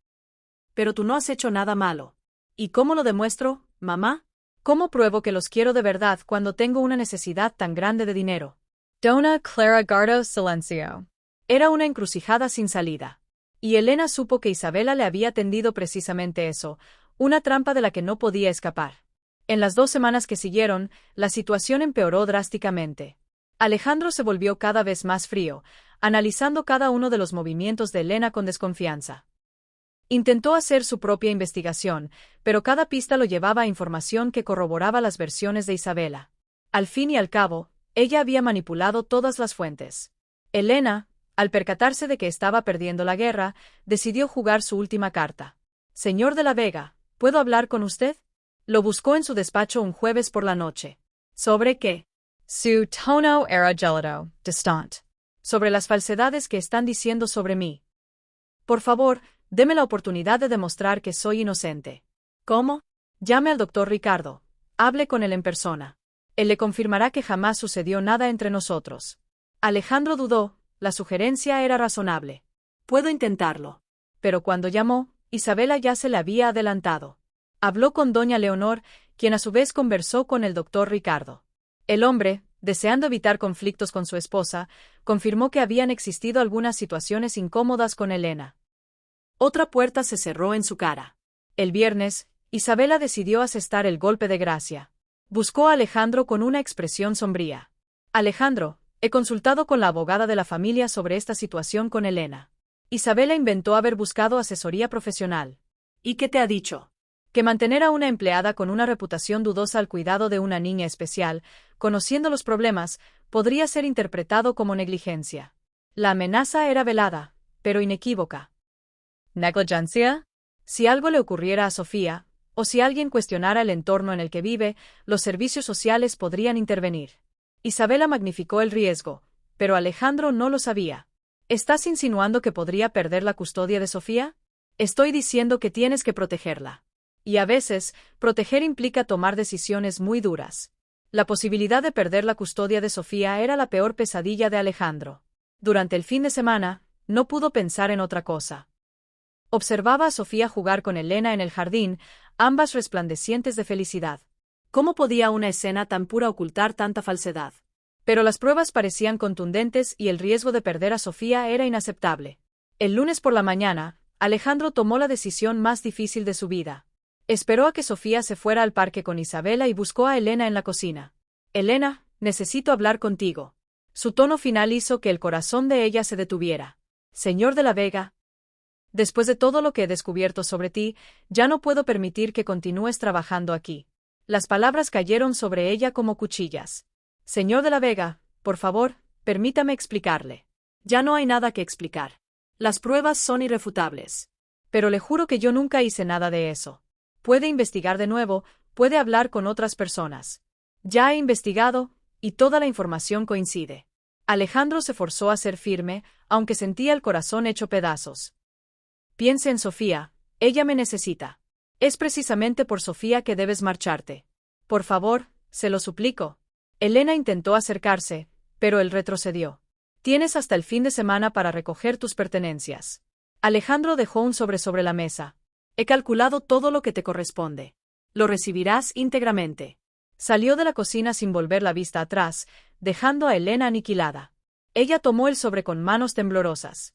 Pero tú no has hecho nada malo. ¿Y cómo lo demuestro, mamá? ¿Cómo pruebo que los quiero de verdad cuando tengo una necesidad tan grande de dinero? Dona Clara guardó silencio. Era una encrucijada sin salida. Y Elena supo que Isabela le había tendido precisamente eso, una trampa de la que no podía escapar. En las 2 semanas que siguieron, la situación empeoró drásticamente. Alejandro se volvió cada vez más frío, analizando cada uno de los movimientos de Elena con desconfianza. Intentó hacer su propia investigación, pero cada pista lo llevaba a información que corroboraba las versiones de Isabela. Al fin y al cabo, ella había manipulado todas las fuentes. Elena, al percatarse de que estaba perdiendo la guerra, decidió jugar su última carta. Señor de la Vega, ¿puedo hablar con usted? Lo buscó en su despacho un jueves por la noche. ¿Sobre qué? Su tono era gélido, distante. Sobre las falsedades que están diciendo sobre mí. Por favor, deme la oportunidad de demostrar que soy inocente. ¿Cómo? Llame al doctor Ricardo. Hable con él en persona. Él le confirmará que jamás sucedió nada entre nosotros. Alejandro dudó, la sugerencia era razonable. Puedo intentarlo. Pero cuando llamó, Isabela ya se le había adelantado. Habló con doña Leonor, quien a su vez conversó con el doctor Ricardo. El hombre, deseando evitar conflictos con su esposa, confirmó que habían existido algunas situaciones incómodas con Elena. Otra puerta se cerró en su cara. El viernes, Isabela decidió asestar el golpe de gracia. Buscó a Alejandro con una expresión sombría. Alejandro, he consultado con la abogada de la familia sobre esta situación con Elena. Isabela inventó haber buscado asesoría profesional. ¿Y qué te ha dicho? Que mantener a una empleada con una reputación dudosa al cuidado de una niña especial, conociendo los problemas, podría ser interpretado como negligencia. La amenaza era velada, pero inequívoca. ¿Negligencia? Si algo le ocurriera a Sofía, O si alguien cuestionara el entorno en el que vive, los servicios sociales podrían intervenir. Isabela magnificó el riesgo, pero Alejandro no lo sabía. ¿Estás insinuando que podría perder la custodia de Sofía? Estoy diciendo que tienes que protegerla. Y a veces, proteger implica tomar decisiones muy duras. La posibilidad de perder la custodia de Sofía era la peor pesadilla de Alejandro. Durante el fin de semana, no pudo pensar en otra cosa. Observaba a Sofía jugar con Elena en el jardín, ambas resplandecientes de felicidad. ¿Cómo podía una escena tan pura ocultar tanta falsedad? Pero las pruebas parecían contundentes y el riesgo de perder a Sofía era inaceptable. El lunes por la mañana, Alejandro tomó la decisión más difícil de su vida. Esperó a que Sofía se fuera al parque con Isabela y buscó a Elena en la cocina. «Elena, necesito hablar contigo». Su tono final hizo que el corazón de ella se detuviera. «Señor de la Vega, después de todo lo que he descubierto sobre ti, ya no puedo permitir que continúes trabajando aquí». Las palabras cayeron sobre ella como cuchillas. «Señor de la Vega, por favor, permítame explicarle». «Ya no hay nada que explicar. Las pruebas son irrefutables». «Pero le juro que yo nunca hice nada de eso». «Puede investigar de nuevo, puede hablar con otras personas». «Ya he investigado, y toda la información coincide». Alejandro se forzó a ser firme, aunque sentía el corazón hecho pedazos. «Piense en Sofía, ella me necesita. Es precisamente por Sofía que debes marcharte. Por favor, se lo suplico». Elena intentó acercarse, pero él retrocedió. «Tienes hasta el fin de semana para recoger tus pertenencias». Alejandro dejó un sobre la mesa. «He calculado todo lo que te corresponde. Lo recibirás íntegramente». Salió de la cocina sin volver la vista atrás, dejando a Elena aniquilada. Ella tomó el sobre con manos temblorosas.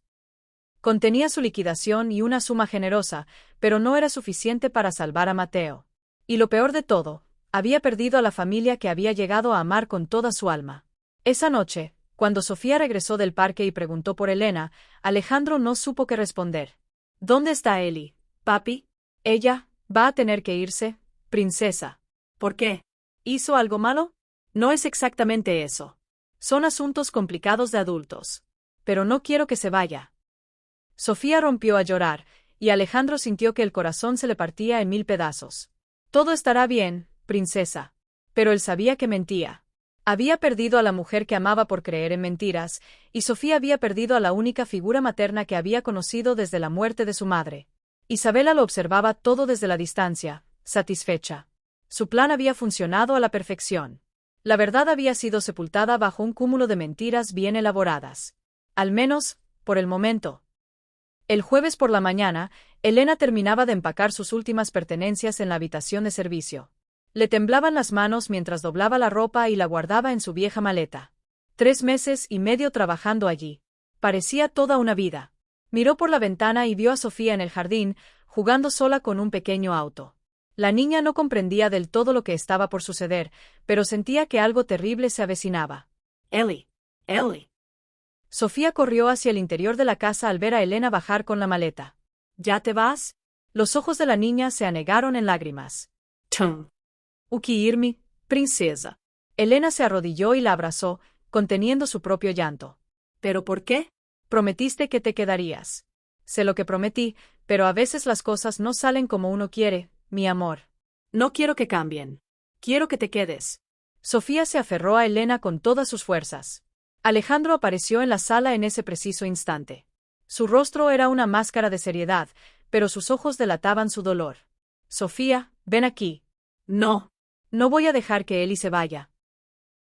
Contenía su liquidación y una suma generosa, pero no era suficiente para salvar a Mateo. Y lo peor de todo, había perdido a la familia que había llegado a amar con toda su alma. Esa noche, cuando Sofía regresó del parque y preguntó por Elena, Alejandro no supo qué responder. «¿Dónde está Eli, papi?» «Ella va a tener que irse, princesa». «¿Por qué? ¿Hizo algo malo?» «No es exactamente eso. Son asuntos complicados de adultos. Pero no quiero que se vaya». Sofía rompió a llorar, y Alejandro sintió que el corazón se le partía en 1000 pedazos. «Todo estará bien, princesa». Pero él sabía que mentía. Había perdido a la mujer que amaba por creer en mentiras, y Sofía había perdido a la única figura materna que había conocido desde la muerte de su madre. Isabela lo observaba todo desde la distancia, satisfecha. Su plan había funcionado a la perfección. La verdad había sido sepultada bajo un cúmulo de mentiras bien elaboradas. Al menos, por el momento. El jueves por la mañana, Elena terminaba de empacar sus últimas pertenencias en la habitación de servicio. Le temblaban las manos mientras doblaba la ropa y la guardaba en su vieja maleta. 3 meses y medio trabajando allí. Parecía toda una vida. Miró por la ventana y vio a Sofía en el jardín, jugando sola con un pequeño auto. La niña no comprendía del todo lo que estaba por suceder, pero sentía que algo terrible se avecinaba. «Eli, Eli». Sofía corrió hacia el interior de la casa al ver a Elena bajar con la maleta. «¿Ya te vas?» Los ojos de la niña se anegaron en lágrimas. «Tum. Uki irmi, princesa». Elena se arrodilló y la abrazó, conteniendo su propio llanto. «¿Pero por qué?» «Prometiste que te quedarías». «Sé lo que prometí, pero a veces las cosas no salen como uno quiere, mi amor». «No quiero que cambien. Quiero que te quedes». Sofía se aferró a Elena con todas sus fuerzas. Alejandro apareció en la sala en ese preciso instante. Su rostro era una máscara de seriedad, pero sus ojos delataban su dolor. «Sofía, ven aquí». «No. No voy a dejar que Eli se vaya».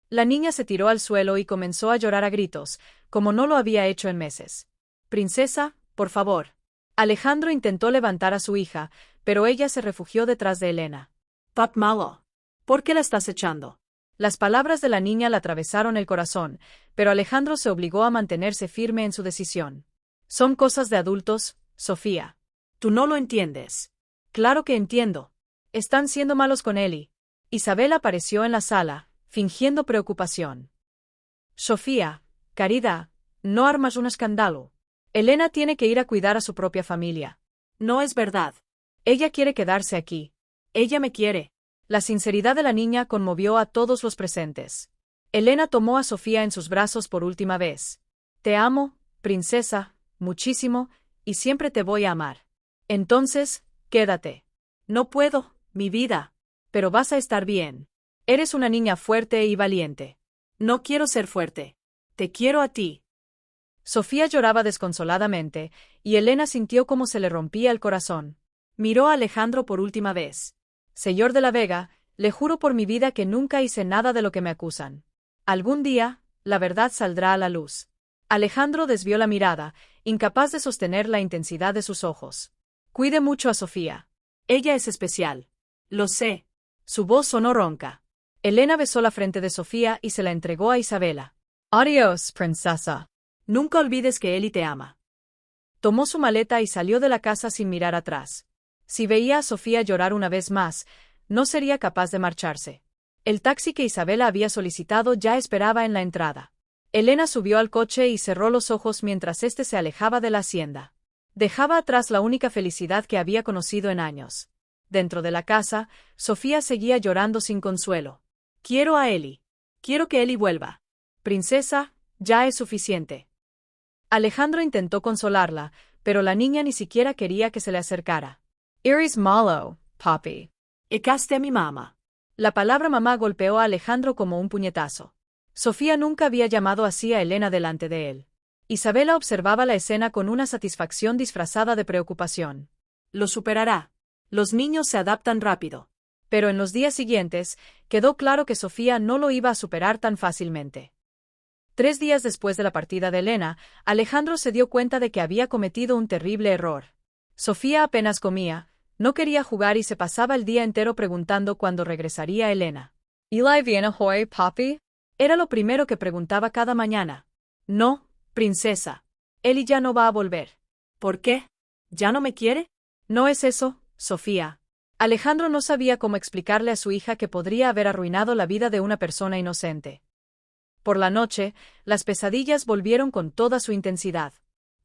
La niña se tiró al suelo y comenzó a llorar a gritos, como no lo había hecho en meses. «Princesa, por favor». Alejandro intentó levantar a su hija, pero ella se refugió detrás de Elena. «Pap malo. ¿Por qué la estás echando?» Las palabras de la niña le atravesaron el corazón, pero Alejandro se obligó a mantenerse firme en su decisión. «Son cosas de adultos, Sofía. Tú no lo entiendes». «Claro que entiendo. Están siendo malos con Eli». Isabela apareció en la sala, fingiendo preocupación. «Sofía, querida, no armas un escándalo. Elena tiene que ir a cuidar a su propia familia». «No es verdad. Ella quiere quedarse aquí. Ella me quiere». La sinceridad de la niña conmovió a todos los presentes. Elena tomó a Sofía en sus brazos por última vez. «Te amo, princesa, muchísimo, y siempre te voy a amar. Entonces, quédate». «No puedo, Mi vida. Pero vas a estar bien. Eres una niña fuerte y valiente. No quiero ser fuerte. Te quiero a ti. Sofía lloraba desconsoladamente, y Elena sintió cómo se le rompía el corazón. Miró a Alejandro por última vez. Señor de la Vega, le juro por mi vida que nunca hice nada de lo que me acusan. Algún día, la verdad saldrá a la luz. Alejandro desvió la mirada, incapaz de sostener la intensidad de sus ojos. Cuide mucho a Sofía. Ella es especial. Lo sé. Su voz sonó ronca. Elena besó la frente de Sofía y se la entregó a Isabela. Adiós, princesa. Nunca olvides que Eli te ama. Tomó su maleta y salió de la casa sin mirar atrás. Si veía a Sofía llorar una vez más, no sería capaz de marcharse. El taxi que Isabela había solicitado ya esperaba en la entrada. Elena subió al coche y cerró los ojos mientras éste se alejaba de la hacienda. Dejaba atrás la única felicidad que había conocido en años. Dentro de la casa, Sofía seguía llorando sin consuelo. Quiero a Eli. Quiero que Eli vuelva. Princesa, ya es suficiente. Alejandro intentó consolarla, pero la niña ni siquiera quería que se le acercara. Eres malo, papi. Ecaste a mi mamá. La palabra mamá golpeó a Alejandro como un puñetazo. Sofía nunca había llamado así a Elena delante de él. Isabela observaba la escena con una satisfacción disfrazada de preocupación. Lo superará. Los niños se adaptan rápido. Pero en los días siguientes, quedó claro que Sofía no lo iba a superar tan fácilmente. 3 días después de la partida de Elena, Alejandro se dio cuenta de que había cometido un terrible error. Sofía apenas comía, no quería jugar y se pasaba el día entero preguntando cuándo regresaría Elena. ¿Eli viene hoy, papi? Era lo primero que preguntaba cada mañana. No, princesa. Eli ya no va a volver. ¿Por qué? ¿Ya no me quiere? No es eso, Sofía. Alejandro no sabía cómo explicarle a su hija que podría haber arruinado la vida de una persona inocente. Por la noche, las pesadillas volvieron con toda su intensidad.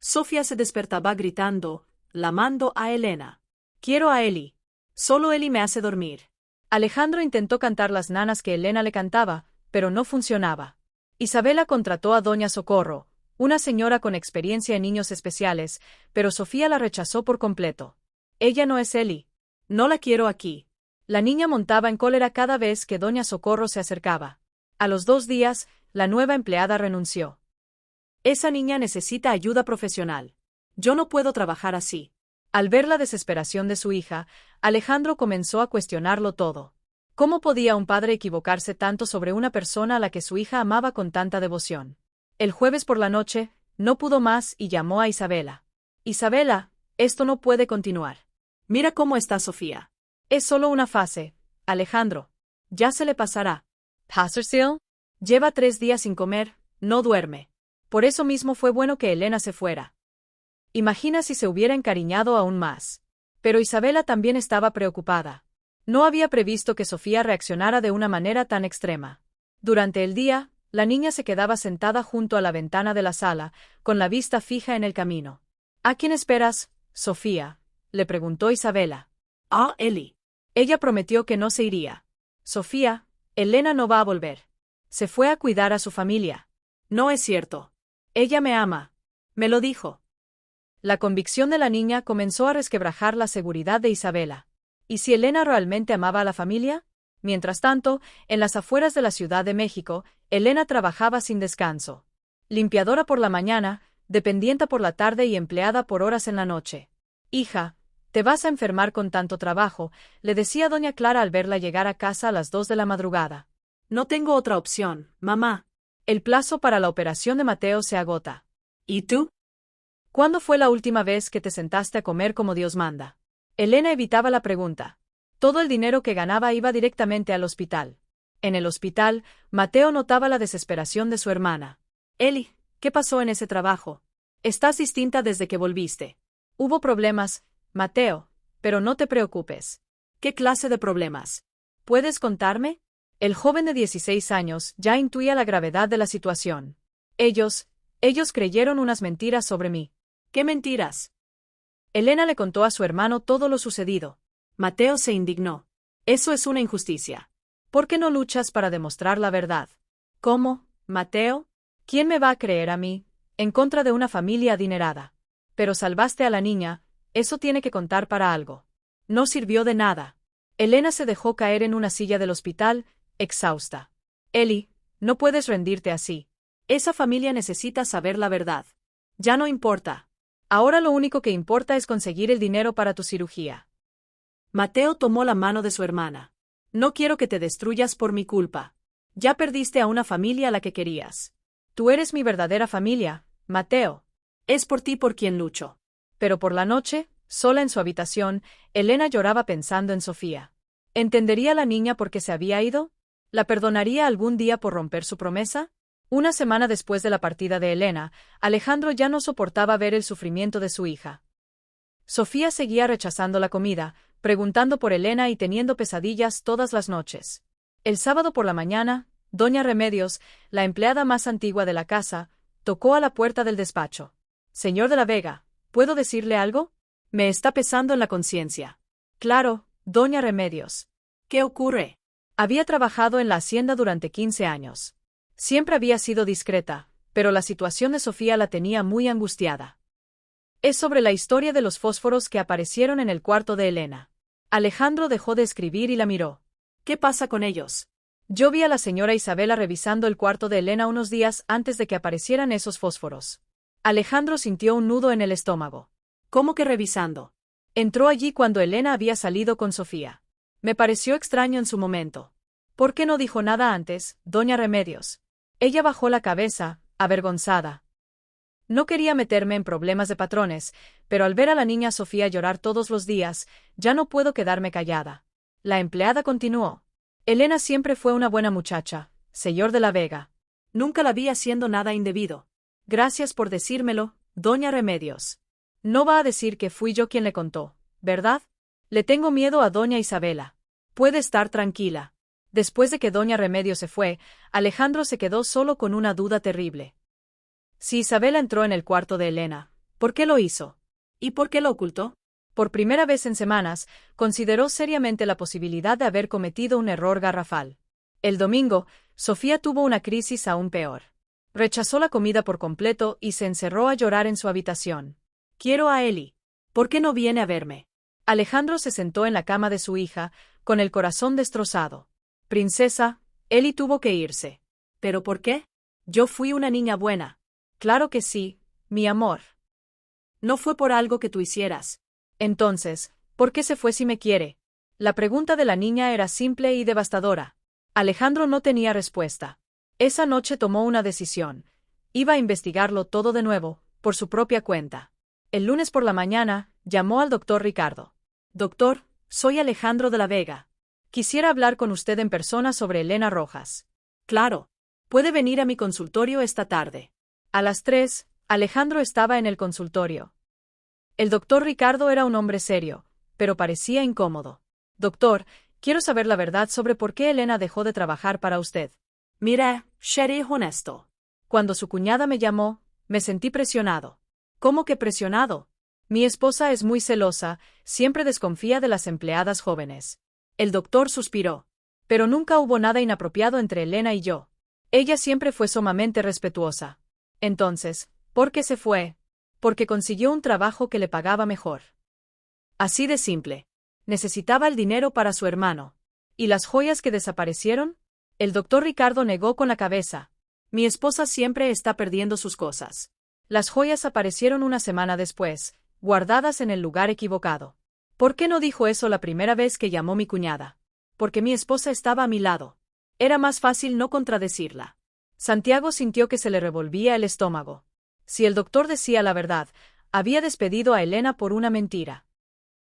Sofía se despertaba gritando, llamando a Elena. Quiero a Eli. Solo Eli me hace dormir. Alejandro intentó cantar las nanas que Elena le cantaba, pero no funcionaba. Isabela contrató a Doña Socorro, una señora con experiencia en niños especiales, pero Sofía la rechazó por completo. Ella no es Eli. No la quiero aquí. La niña montaba en cólera cada vez que Doña Socorro se acercaba. A los 2 días, la nueva empleada renunció. Esa niña necesita ayuda profesional. Yo no puedo trabajar así. Al ver la desesperación de su hija, Alejandro comenzó a cuestionarlo todo. ¿Cómo podía un padre equivocarse tanto sobre una persona a la que su hija amaba con tanta devoción? El jueves por la noche, no pudo más y llamó a Isabela. Isabela, esto no puede continuar. Mira cómo está Sofía. Es solo una fase, Alejandro. Ya se le pasará. ¿Pasarse? Lleva 3 días sin comer, no duerme. Por eso mismo fue bueno que Elena se fuera. Imagina si se hubiera encariñado aún más. Pero Isabela también estaba preocupada. No había previsto que Sofía reaccionara de una manera tan extrema. Durante el día, la niña se quedaba sentada junto a la ventana de la sala, con la vista fija en el camino. ¿A quién esperas, Sofía?, le preguntó Isabela. A Eli. Ella prometió que no se iría. Sofía, Elena no va a volver. Se fue a cuidar a su familia. No es cierto. Ella me ama. Me lo dijo. La convicción de la niña comenzó a resquebrajar la seguridad de Isabela. ¿Y si Elena realmente amaba a la familia? Mientras tanto, en las afueras de la Ciudad de México, Elena trabajaba sin descanso. Limpiadora por la mañana, dependienta por la tarde y empleada por horas en la noche. Hija, te vas a enfermar con tanto trabajo, le decía doña Clara al verla llegar a casa a las 2 de la madrugada. No tengo otra opción, mamá. El plazo para la operación de Mateo se agota. ¿Y tú? ¿Cuándo fue la última vez que te sentaste a comer como Dios manda? Elena evitaba la pregunta. Todo el dinero que ganaba iba directamente al hospital. En el hospital, Mateo notaba la desesperación de su hermana. Eli, ¿qué pasó en ese trabajo? Estás distinta desde que volviste. Hubo problemas, Mateo, pero no te preocupes. ¿Qué clase de problemas? ¿Puedes contarme? El joven de 16 años ya intuía la gravedad de la situación. Ellos creyeron unas mentiras sobre mí. ¿Qué mentiras? Elena le contó a su hermano todo lo sucedido. Mateo se indignó. Eso es una injusticia. ¿Por qué no luchas para demostrar la verdad? ¿Cómo, Mateo? ¿Quién me va a creer a mí, en contra de una familia adinerada? Pero salvaste a la niña, eso tiene que contar para algo. No sirvió de nada. Elena se dejó caer en una silla del hospital, exhausta. Eli, no puedes rendirte así. Esa familia necesita saber la verdad. Ya no importa. Ahora lo único que importa es conseguir el dinero para tu cirugía. Mateo tomó la mano de su hermana. No quiero que te destruyas por mi culpa. Ya perdiste a una familia a la que querías. Tú eres mi verdadera familia, Mateo. Es por ti por quien lucho. Pero por la noche, sola en su habitación, Elena lloraba pensando en Sofía. ¿Entendería la niña por qué se había ido? ¿La perdonaría algún día por romper su promesa? Una semana después de la partida de Elena, Alejandro ya no soportaba ver el sufrimiento de su hija. Sofía seguía rechazando la comida, preguntando por Elena y teniendo pesadillas todas las noches. El sábado por la mañana, doña Remedios, la empleada más antigua de la casa, tocó a la puerta del despacho. Señor de la Vega, ¿puedo decirle algo? Me está pesando en la conciencia. Claro, doña Remedios. ¿Qué ocurre? Había trabajado en la hacienda durante 15 años. Siempre había sido discreta, pero la situación de Sofía la tenía muy angustiada. Es sobre la historia de los fósforos que aparecieron en el cuarto de Elena. Alejandro dejó de escribir y la miró. ¿Qué pasa con ellos? Yo vi a la señora Isabela revisando el cuarto de Elena unos días antes de que aparecieran esos fósforos. Alejandro sintió un nudo en el estómago. ¿Cómo que revisando? Entró allí cuando Elena había salido con Sofía. Me pareció extraño en su momento. ¿Por qué no dijo nada antes, doña Remedios? Ella bajó la cabeza, avergonzada. No quería meterme en problemas de patrones, pero al ver a la niña Sofía llorar todos los días, ya no puedo quedarme callada. La empleada continuó. Elena siempre fue una buena muchacha, señor de la Vega. Nunca la vi haciendo nada indebido. Gracias por decírmelo, doña Remedios. No va a decir que fui yo quien le contó, ¿verdad? Le tengo miedo a doña Isabela. Puede estar tranquila. Después de que doña Remedios se fue, Alejandro se quedó solo con una duda terrible. Si Isabela entró en el cuarto de Elena, ¿por qué lo hizo? ¿Y por qué lo ocultó? Por primera vez en semanas, consideró seriamente la posibilidad de haber cometido un error garrafal. El domingo, Sofía tuvo una crisis aún peor. Rechazó la comida por completo y se encerró a llorar en su habitación. Quiero a Eli. ¿Por qué no viene a verme? Alejandro se sentó en la cama de su hija, con el corazón destrozado. Princesa, Eli tuvo que irse. ¿Pero por qué? Yo fui una niña buena. Claro que sí, mi amor. No fue por algo que tú hicieras. Entonces, ¿por qué se fue si me quiere? La pregunta de la niña era simple y devastadora. Alejandro no tenía respuesta. Esa noche tomó una decisión. Iba a investigarlo todo de nuevo, por su propia cuenta. El lunes por la mañana, llamó al doctor Ricardo. Doctor, soy Alejandro de la Vega. Quisiera hablar con usted en persona sobre Elena Rojas. Claro. Puede venir a mi consultorio esta tarde. A las 3, Alejandro estaba en el consultorio. El doctor Ricardo era un hombre serio, pero parecía incómodo. Doctor, quiero saber la verdad sobre por qué Elena dejó de trabajar para usted. Mira, seré honesto. Cuando su cuñada me llamó, me sentí presionado. ¿Cómo que presionado? Mi esposa es muy celosa, siempre desconfía de las empleadas jóvenes. El doctor suspiró. Pero nunca hubo nada inapropiado entre Elena y yo. Ella siempre fue sumamente respetuosa. Entonces, ¿por qué se fue? Porque consiguió un trabajo que le pagaba mejor. Así de simple. Necesitaba el dinero para su hermano. ¿Y las joyas que desaparecieron? El doctor Ricardo negó con la cabeza. Mi esposa siempre está perdiendo sus cosas. Las joyas aparecieron una semana después, guardadas en el lugar equivocado. ¿Por qué no dijo eso la primera vez que llamó mi cuñada? Porque mi esposa estaba a mi lado. Era más fácil no contradecirla. Santiago sintió que se le revolvía el estómago. Si el doctor decía la verdad, había despedido a Elena por una mentira.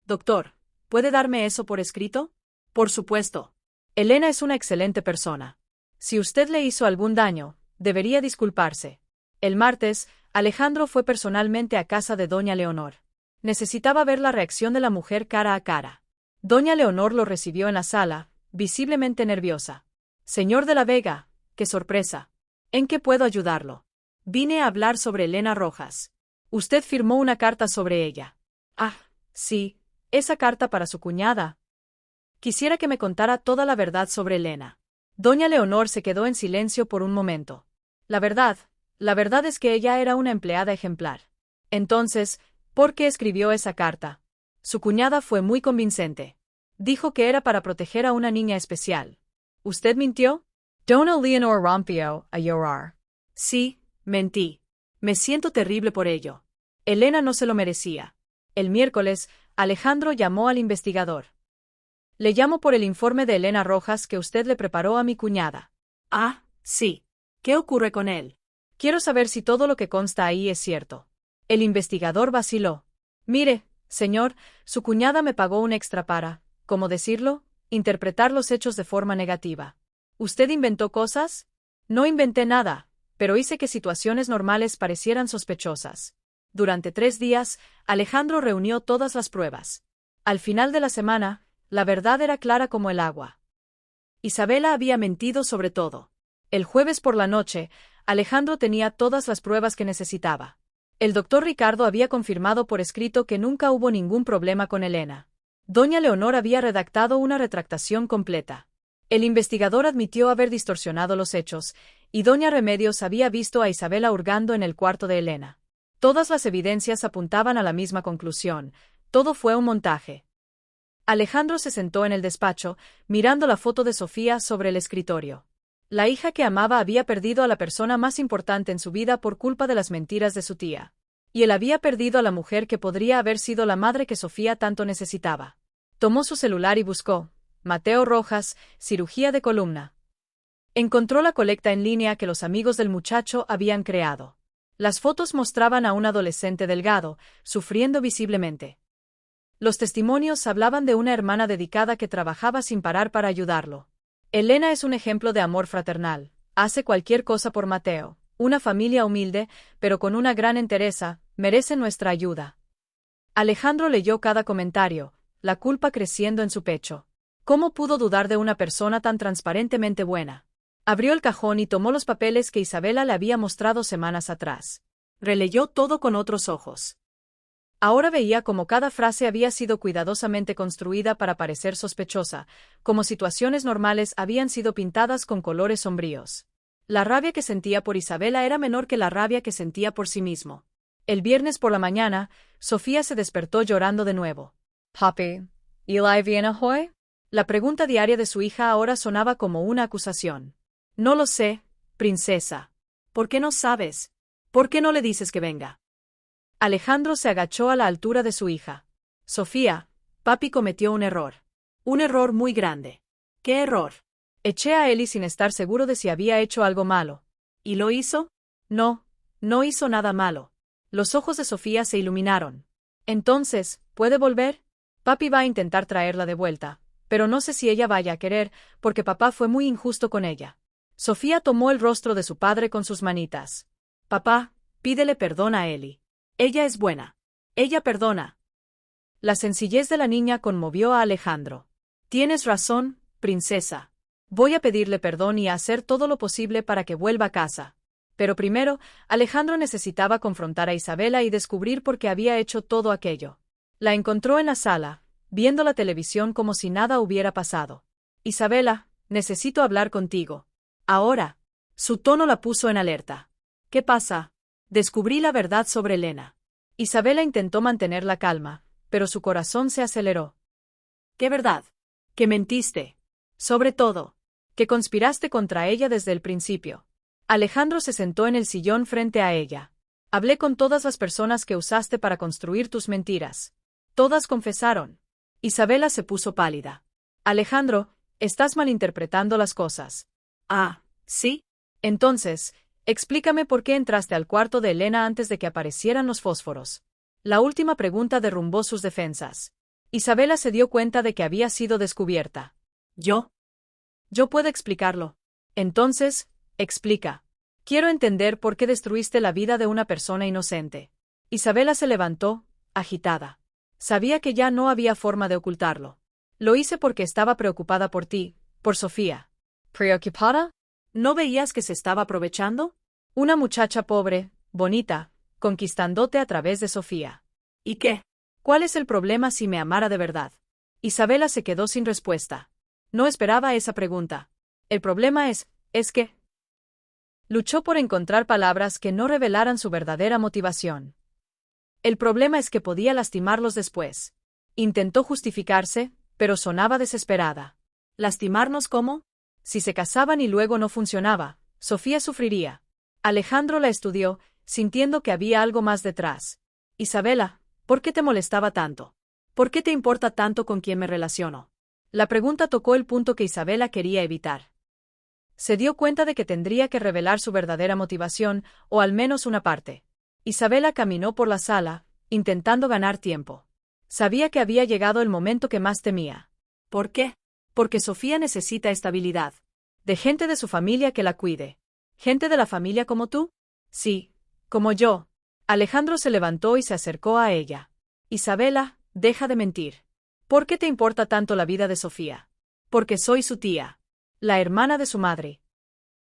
Doctor, ¿puede darme eso por escrito? Por supuesto. Elena es una excelente persona. Si usted le hizo algún daño, debería disculparse. El martes, Alejandro fue personalmente a casa de doña Leonor. Necesitaba ver la reacción de la mujer cara a cara. Doña Leonor lo recibió en la sala, visiblemente nerviosa. Señor de la Vega, qué sorpresa. ¿En qué puedo ayudarlo? Vine a hablar sobre Elena Rojas. Usted firmó una carta sobre ella. Ah, sí, esa carta para su cuñada. Quisiera que me contara toda la verdad sobre Elena. Doña Leonor se quedó en silencio por un momento. La verdad es que ella era una empleada ejemplar. Entonces, ¿por qué escribió esa carta? Su cuñada fue muy convincente. Dijo que era para proteger a una niña especial. ¿Usted mintió? Dona Leonor rompió a llorar. Sí, mentí. Me siento terrible por ello. Elena no se lo merecía. El miércoles, Alejandro llamó al investigador. Le llamo por el informe de Elena Rojas que usted le preparó a mi cuñada. Ah, sí. ¿Qué ocurre con él? Quiero saber si todo lo que consta ahí es cierto. El investigador vaciló. Mire, señor, su cuñada me pagó un extra para, ¿cómo decirlo?, interpretar los hechos de forma negativa. ¿Usted inventó cosas? No inventé nada, pero hice que situaciones normales parecieran sospechosas. Durante 3 días, Alejandro reunió todas las pruebas. Al final de la semana, la verdad era clara como el agua. Isabela había mentido sobre todo. El jueves por la noche, Alejandro tenía todas las pruebas que necesitaba. El doctor Ricardo había confirmado por escrito que nunca hubo ningún problema con Elena. Doña Leonor había redactado una retractación completa. El investigador admitió haber distorsionado los hechos, y doña Remedios había visto a Isabela hurgando en el cuarto de Elena. Todas las evidencias apuntaban a la misma conclusión: todo fue un montaje. Alejandro se sentó en el despacho, mirando la foto de Sofía sobre el escritorio. La hija que amaba había perdido a la persona más importante en su vida por culpa de las mentiras de su tía. Y él había perdido a la mujer que podría haber sido la madre que Sofía tanto necesitaba. Tomó su celular y buscó: Mateo Rojas, cirugía de columna. Encontró la colecta en línea que los amigos del muchacho habían creado. Las fotos mostraban a un adolescente delgado, sufriendo visiblemente. Los testimonios hablaban de una hermana dedicada que trabajaba sin parar para ayudarlo. Elena es un ejemplo de amor fraternal. Hace cualquier cosa por Mateo. Una familia humilde, pero con una gran entereza, merece nuestra ayuda. Alejandro leyó cada comentario, la culpa creciendo en su pecho. ¿Cómo pudo dudar de una persona tan transparentemente buena? Abrió el cajón y tomó los papeles que Isabela le había mostrado semanas atrás. Releyó todo con otros ojos. Ahora veía cómo cada frase había sido cuidadosamente construida para parecer sospechosa, como situaciones normales habían sido pintadas con colores sombríos. La rabia que sentía por Isabela era menor que la rabia que sentía por sí mismo. El viernes por la mañana, Sofía se despertó llorando de nuevo. «Papi, ¿Eli viene hoy?» La pregunta diaria de su hija ahora sonaba como una acusación. No lo sé, princesa. ¿Por qué no sabes? ¿Por qué no le dices que venga? Alejandro se agachó a la altura de su hija. Sofía, papi cometió un error. Un error muy grande. ¿Qué error? Eché a Eli sin estar seguro de si había hecho algo malo. ¿Y lo hizo? No, no hizo nada malo. Los ojos de Sofía se iluminaron. Entonces, ¿puede volver? Papi va a intentar traerla de vuelta, pero no sé si ella vaya a querer, porque papá fue muy injusto con ella. Sofía tomó el rostro de su padre con sus manitas. Papá, pídele perdón a Eli. Ella es buena. Ella perdona. La sencillez de la niña conmovió a Alejandro. Tienes razón, princesa. Voy a pedirle perdón y a hacer todo lo posible para que vuelva a casa. Pero primero, Alejandro necesitaba confrontar a Isabela y descubrir por qué había hecho todo aquello. La encontró en la sala, viendo la televisión como si nada hubiera pasado. Isabela, necesito hablar contigo. Ahora. Su tono la puso en alerta. ¿Qué pasa? Descubrí la verdad sobre Elena. Isabela intentó mantener la calma, pero su corazón se aceleró. ¿Qué verdad? Que mentiste. Sobre todo, que conspiraste contra ella desde el principio. Alejandro se sentó en el sillón frente a ella. Hablé con todas las personas que usaste para construir tus mentiras. Todas confesaron. Isabela se puso pálida. Alejandro, estás malinterpretando las cosas. Ah, ¿sí? Entonces, explícame por qué entraste al cuarto de Elena antes de que aparecieran los fósforos. La última pregunta derrumbó sus defensas. Isabela se dio cuenta de que había sido descubierta. ¿Yo? Yo puedo explicarlo. Entonces, explica. Quiero entender por qué destruiste la vida de una persona inocente. Isabela se levantó, agitada. Sabía que ya no había forma de ocultarlo. Lo hice porque estaba preocupada por ti, por Sofía. ¿Preocupada? ¿No veías que se estaba aprovechando? Una muchacha pobre, bonita, conquistándote a través de Sofía. ¿Y qué? ¿Cuál es el problema si me amara de verdad? Isabela se quedó sin respuesta. No esperaba esa pregunta. El problema es que... Luchó por encontrar palabras que no revelaran su verdadera motivación. El problema es que podía lastimarlos después. Intentó justificarse, pero sonaba desesperada. ¿Lastimarnos cómo? Si se casaban y luego no funcionaba, Sofía sufriría. Alejandro la estudió, sintiendo que había algo más detrás. Isabela, ¿por qué te molestaba tanto? ¿Por qué te importa tanto con quién me relaciono? La pregunta tocó el punto que Isabela quería evitar. Se dio cuenta de que tendría que revelar su verdadera motivación, o al menos una parte. Isabela caminó por la sala, intentando ganar tiempo. Sabía que había llegado el momento que más temía. ¿Por qué? Porque Sofía necesita estabilidad. De gente de su familia que la cuide. ¿Gente de la familia como tú? Sí, como yo. Alejandro se levantó y se acercó a ella. Isabela, deja de mentir. ¿Por qué te importa tanto la vida de Sofía? Porque soy su tía. La hermana de su madre.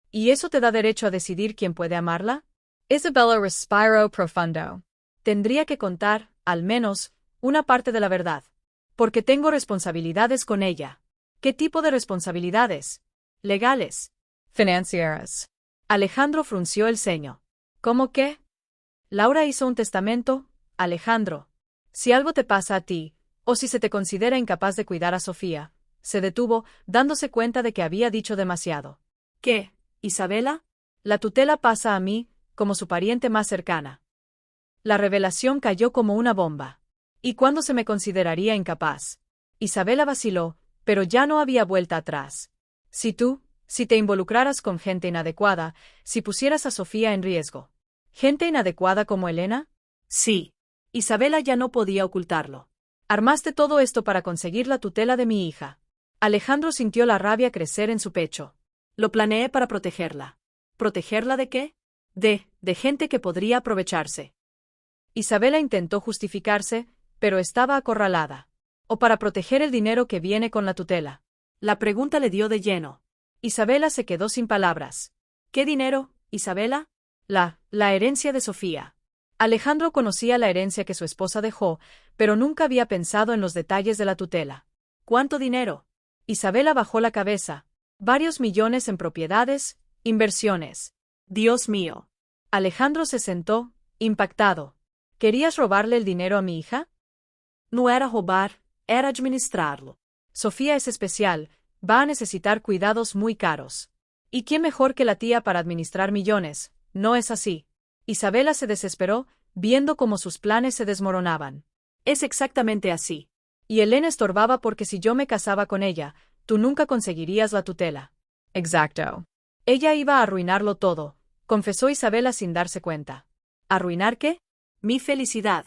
¿Y eso te da derecho a decidir quién puede amarla? Isabella respiró profundo. Tendría que contar, al menos, una parte de la verdad. Porque tengo responsabilidades con ella. ¿Qué tipo de responsabilidades? Legales. Financieras. Alejandro frunció el ceño. ¿Cómo qué? Laura hizo un testamento, Alejandro. Si algo te pasa a ti, o si se te considera incapaz de cuidar a Sofía, se detuvo, dándose cuenta de que había dicho demasiado. ¿Qué, Isabela? La tutela pasa a mí, como su pariente más cercana. La revelación cayó como una bomba. ¿Y cuándo se me consideraría incapaz? Isabela vaciló, pero ya no había vuelta atrás. Si te involucraras con gente inadecuada, si pusieras a Sofía en riesgo. ¿Gente inadecuada como Elena? Sí. Isabela ya no podía ocultarlo. Armaste todo esto para conseguir la tutela de mi hija. Alejandro sintió la rabia crecer en su pecho. Lo planeé para protegerla. ¿Protegerla de qué? De gente que podría aprovecharse. Isabela intentó justificarse, pero estaba acorralada. O para proteger el dinero que viene con la tutela. La pregunta le dio de lleno. Isabela se quedó sin palabras. ¿Qué dinero, Isabela? La herencia de Sofía. Alejandro conocía la herencia que su esposa dejó, pero nunca había pensado en los detalles de la tutela. ¿Cuánto dinero? Isabela bajó la cabeza. Varios millones en propiedades, inversiones. Dios mío. Alejandro se sentó, impactado. ¿Querías robarle el dinero a mi hija? No era robar, era administrarlo. Sofía es especial, va a necesitar cuidados muy caros. ¿Y quién mejor que la tía para administrar millones? No es así. Isabela se desesperó, viendo cómo sus planes se desmoronaban. Es exactamente así. Y Elena estorbaba porque si yo me casaba con ella, tú nunca conseguirías la tutela. Exacto. Ella iba a arruinarlo todo, confesó Isabela sin darse cuenta. ¿Arruinar qué? Mi felicidad.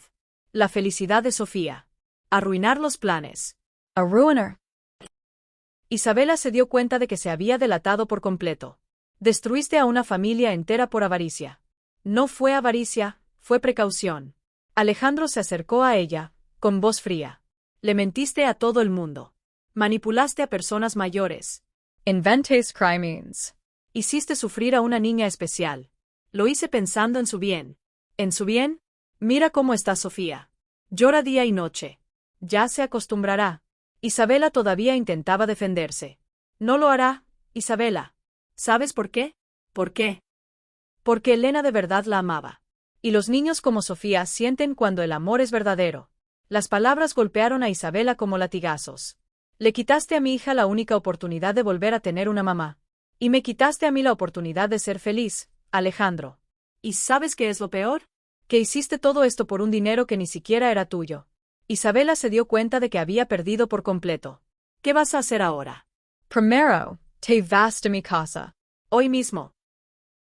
La felicidad de Sofía. Arruinar los planes. A ruiner. Isabela se dio cuenta de que se había delatado por completo. Destruiste a una familia entera por avaricia. No fue avaricia, fue precaución. Alejandro se acercó a ella, con voz fría. Le mentiste a todo el mundo. Manipulaste a personas mayores. Inventes crímenes. Hiciste sufrir a una niña especial. Lo hice pensando en su bien. ¿En su bien? Mira cómo está Sofía. Llora día y noche. Ya se acostumbrará. Isabela todavía intentaba defenderse. No lo hará, Isabela. ¿Sabes por qué? ¿Por qué? Porque Elena de verdad la amaba. Y los niños como Sofía sienten cuando el amor es verdadero. Las palabras golpearon a Isabela como latigazos. Le quitaste a mi hija la única oportunidad de volver a tener una mamá. Y me quitaste a mí la oportunidad de ser feliz, Alejandro. ¿Y sabes qué es lo peor? Que hiciste todo esto por un dinero que ni siquiera era tuyo. Isabela se dio cuenta de que había perdido por completo. ¿Qué vas a hacer ahora? Primero, te vas de mi casa. Hoy mismo.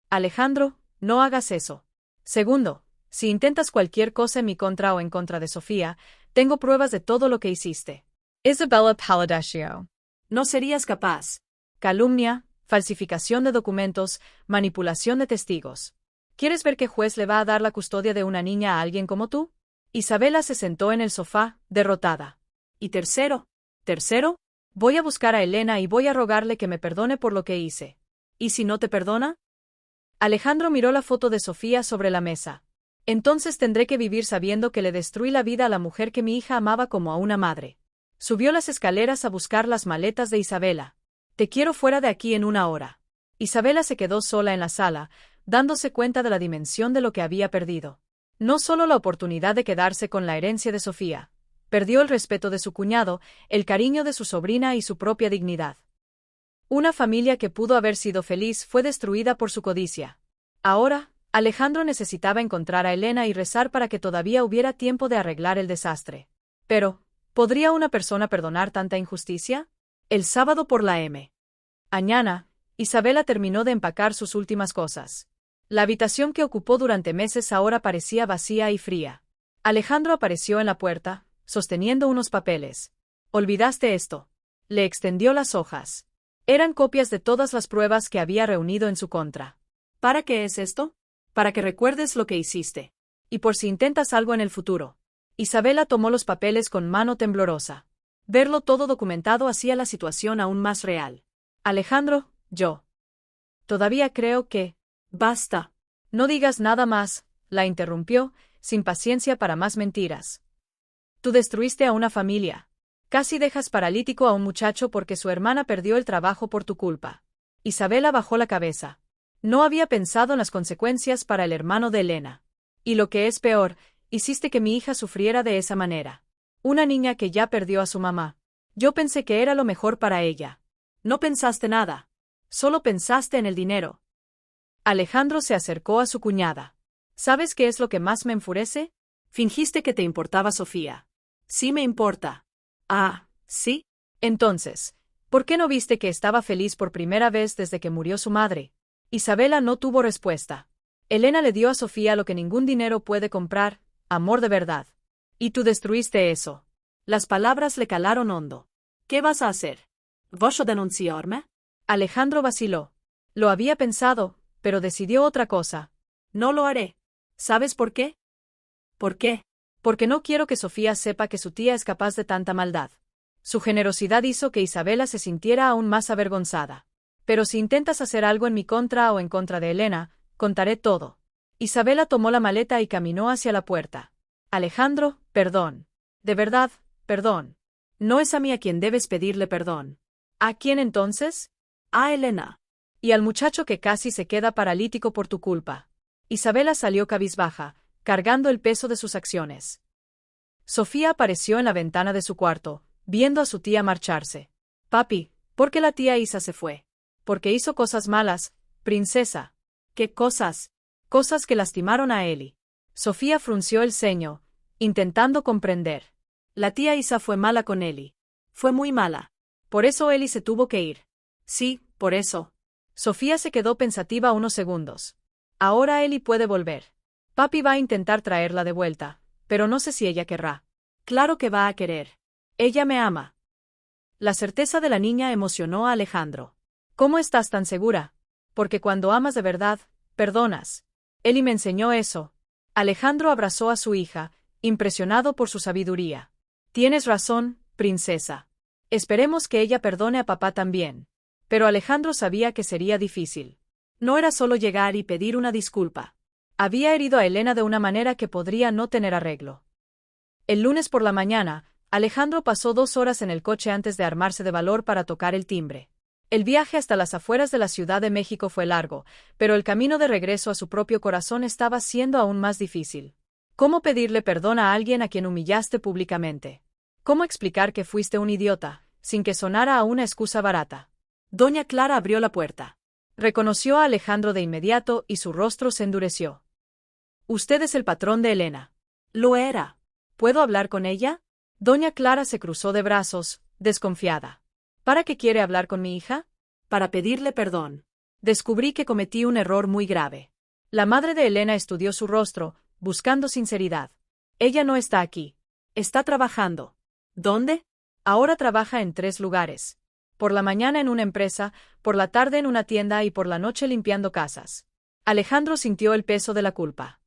Alejandro, no hagas eso. Segundo, si intentas cualquier cosa en mi contra o en contra de Sofía, tengo pruebas de todo lo que hiciste. Isabella Paladascio. No serías capaz. Calumnia, falsificación de documentos, manipulación de testigos. ¿Quieres ver qué juez le va a dar la custodia de una niña a alguien como tú? Isabela se sentó en el sofá, derrotada. ¿Y tercero? ¿Tercero? Voy a buscar a Elena y voy a rogarle que me perdone por lo que hice. ¿Y si no te perdona? Alejandro miró la foto de Sofía sobre la mesa. Entonces tendré que vivir sabiendo que le destruí la vida a la mujer que mi hija amaba como a una madre. Subió las escaleras a buscar las maletas de Isabela. Te quiero fuera de aquí en una hora. Isabela se quedó sola en la sala, dándose cuenta de la dimensión de lo que había perdido. No solo la oportunidad de quedarse con la herencia de Sofía, Perdió el respeto de su cuñado, el cariño de su sobrina y su propia dignidad. Una familia que pudo haber sido feliz fue destruida por su codicia. Ahora, Alejandro necesitaba encontrar a Elena y rezar para que todavía hubiera tiempo de arreglar el desastre. Pero, ¿podría una persona perdonar tanta injusticia? El sábado por la mañana, Isabela terminó de empacar sus últimas cosas. La habitación que ocupó durante meses ahora parecía vacía y fría. Alejandro apareció en la puerta, sosteniendo unos papeles. ¿Olvidaste esto? Le extendió las hojas. Eran copias de todas las pruebas que había reunido en su contra. ¿Para qué es esto? Para que recuerdes lo que hiciste. Y por si intentas algo en el futuro. Isabela tomó los papeles con mano temblorosa. Verlo todo documentado hacía la situación aún más real. Alejandro, yo. Todavía creo que... Basta. No digas nada más, la interrumpió, sin paciencia para más mentiras. Tú destruiste a una familia. Casi dejas paralítico a un muchacho porque su hermana perdió el trabajo por tu culpa. Isabela bajó la cabeza. No había pensado en las consecuencias para el hermano de Elena. Y lo que es peor, hiciste que mi hija sufriera de esa manera. Una niña que ya perdió a su mamá. Yo pensé que era lo mejor para ella. No pensaste nada. Solo pensaste en el dinero. Alejandro se acercó a su cuñada. ¿Sabes qué es lo que más me enfurece? Fingiste que te importaba Sofía. Sí me importa. Ah, ¿sí? Entonces, ¿por qué no viste que estaba feliz por primera vez desde que murió su madre? Isabela no tuvo respuesta. Elena le dio a Sofía lo que ningún dinero puede comprar, amor de verdad. Y tú destruiste eso. Las palabras le calaron hondo. ¿Qué vas a hacer? ¿Vas a denunciarme? Alejandro vaciló. Lo había pensado, pero decidió otra cosa. No lo haré. ¿Sabes por qué? ¿Por qué? Porque no quiero que Sofía sepa que su tía es capaz de tanta maldad. Su generosidad hizo que Isabela se sintiera aún más avergonzada. Pero si intentas hacer algo en mi contra o en contra de Elena, contaré todo. Isabela tomó la maleta y caminó hacia la puerta. Alejandro, perdón. De verdad, perdón. No es a mí a quien debes pedirle perdón. ¿A quién entonces? A Elena. Y al muchacho que casi se queda paralítico por tu culpa. Isabela salió cabizbaja, cargando el peso de sus acciones. Sofía apareció en la ventana de su cuarto, viendo a su tía marcharse. Papi, ¿por qué la tía Isa se fue? Porque hizo cosas malas, princesa. ¿Qué cosas? Cosas que lastimaron a Eli. Sofía frunció el ceño, intentando comprender. La tía Isa fue mala con Eli. Fue muy mala. Por eso Eli se tuvo que ir. Sí, por eso. Sofía se quedó pensativa unos segundos. Ahora Eli puede volver. Papi va a intentar traerla de vuelta, pero no sé si ella querrá. Claro que va a querer. Ella me ama. La certeza de la niña emocionó a Alejandro. ¿Cómo estás tan segura? Porque cuando amas de verdad, perdonas. Eli me enseñó eso. Alejandro abrazó a su hija, impresionado por su sabiduría. Tienes razón, princesa. Esperemos que ella perdone a papá también. Pero Alejandro sabía que sería difícil. No era solo llegar y pedir una disculpa. Había herido a Elena de una manera que podría no tener arreglo. El lunes por la mañana, Alejandro pasó 2 horas en el coche antes de armarse de valor para tocar el timbre. El viaje hasta las afueras de la Ciudad de México fue largo, pero el camino de regreso a su propio corazón estaba siendo aún más difícil. ¿Cómo pedirle perdón a alguien a quien humillaste públicamente? ¿Cómo explicar que fuiste un idiota, sin que sonara a una excusa barata? Doña Clara abrió la puerta. Reconoció a Alejandro de inmediato y su rostro se endureció. Usted es el patrón de Elena. Lo era. ¿Puedo hablar con ella? Doña Clara se cruzó de brazos, desconfiada. ¿Para qué quiere hablar con mi hija? Para pedirle perdón. Descubrí que cometí un error muy grave. La madre de Elena estudió su rostro, buscando sinceridad. Ella no está aquí. Está trabajando. ¿Dónde? Ahora trabaja en 3 lugares. Por la mañana en una empresa, por la tarde en una tienda y por la noche limpiando casas. Alejandro sintió el peso de la culpa.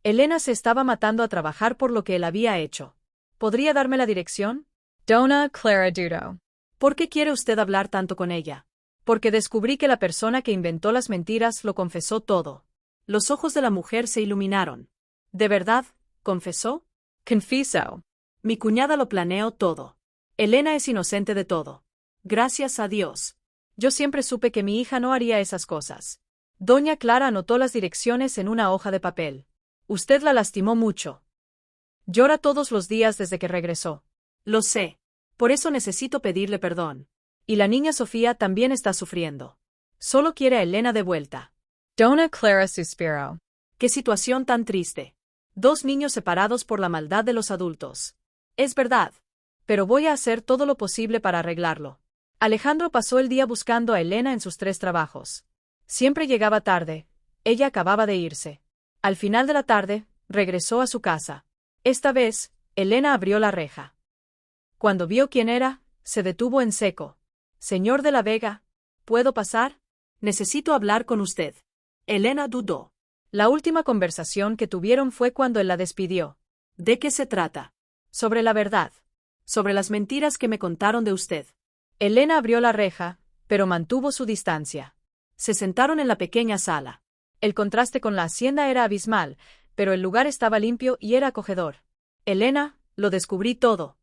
Elena se estaba matando a trabajar por lo que él había hecho. ¿Podría darme la dirección? Dona Clara Dudo. ¿Por qué quiere usted hablar tanto con ella? Porque descubrí que la persona que inventó las mentiras lo confesó todo. Los ojos de la mujer se iluminaron. ¿De verdad? ¿Confesó? Confieso. Mi cuñada lo planeó todo. Elena es inocente de todo. Gracias a Dios. Yo siempre supe que mi hija no haría esas cosas. Doña Clara anotó las direcciones en una hoja de papel. Usted la lastimó mucho. Llora todos los días desde que regresó. Lo sé. Por eso necesito pedirle perdón. Y la niña Sofía también está sufriendo. Solo quiere a Elena de vuelta. Donna Clara suspiró. ¡Qué situación tan triste! 2 niños separados por la maldad de los adultos. Es verdad. Pero voy a hacer todo lo posible para arreglarlo. Alejandro pasó el día buscando a Elena en sus 3 trabajos. Siempre llegaba tarde. Ella acababa de irse. Al final de la tarde, regresó a su casa. Esta vez, Elena abrió la reja. Cuando vio quién era, se detuvo en seco. Señor de la Vega, ¿puedo pasar? Necesito hablar con usted. Elena dudó. La última conversación que tuvieron fue cuando él la despidió. ¿De qué se trata? Sobre la verdad. Sobre las mentiras que me contaron de usted. Elena abrió la reja, pero mantuvo su distancia. Se sentaron en la pequeña sala. El contraste con la hacienda era abismal, pero el lugar estaba limpio y era acogedor. Elena, lo descubrí todo.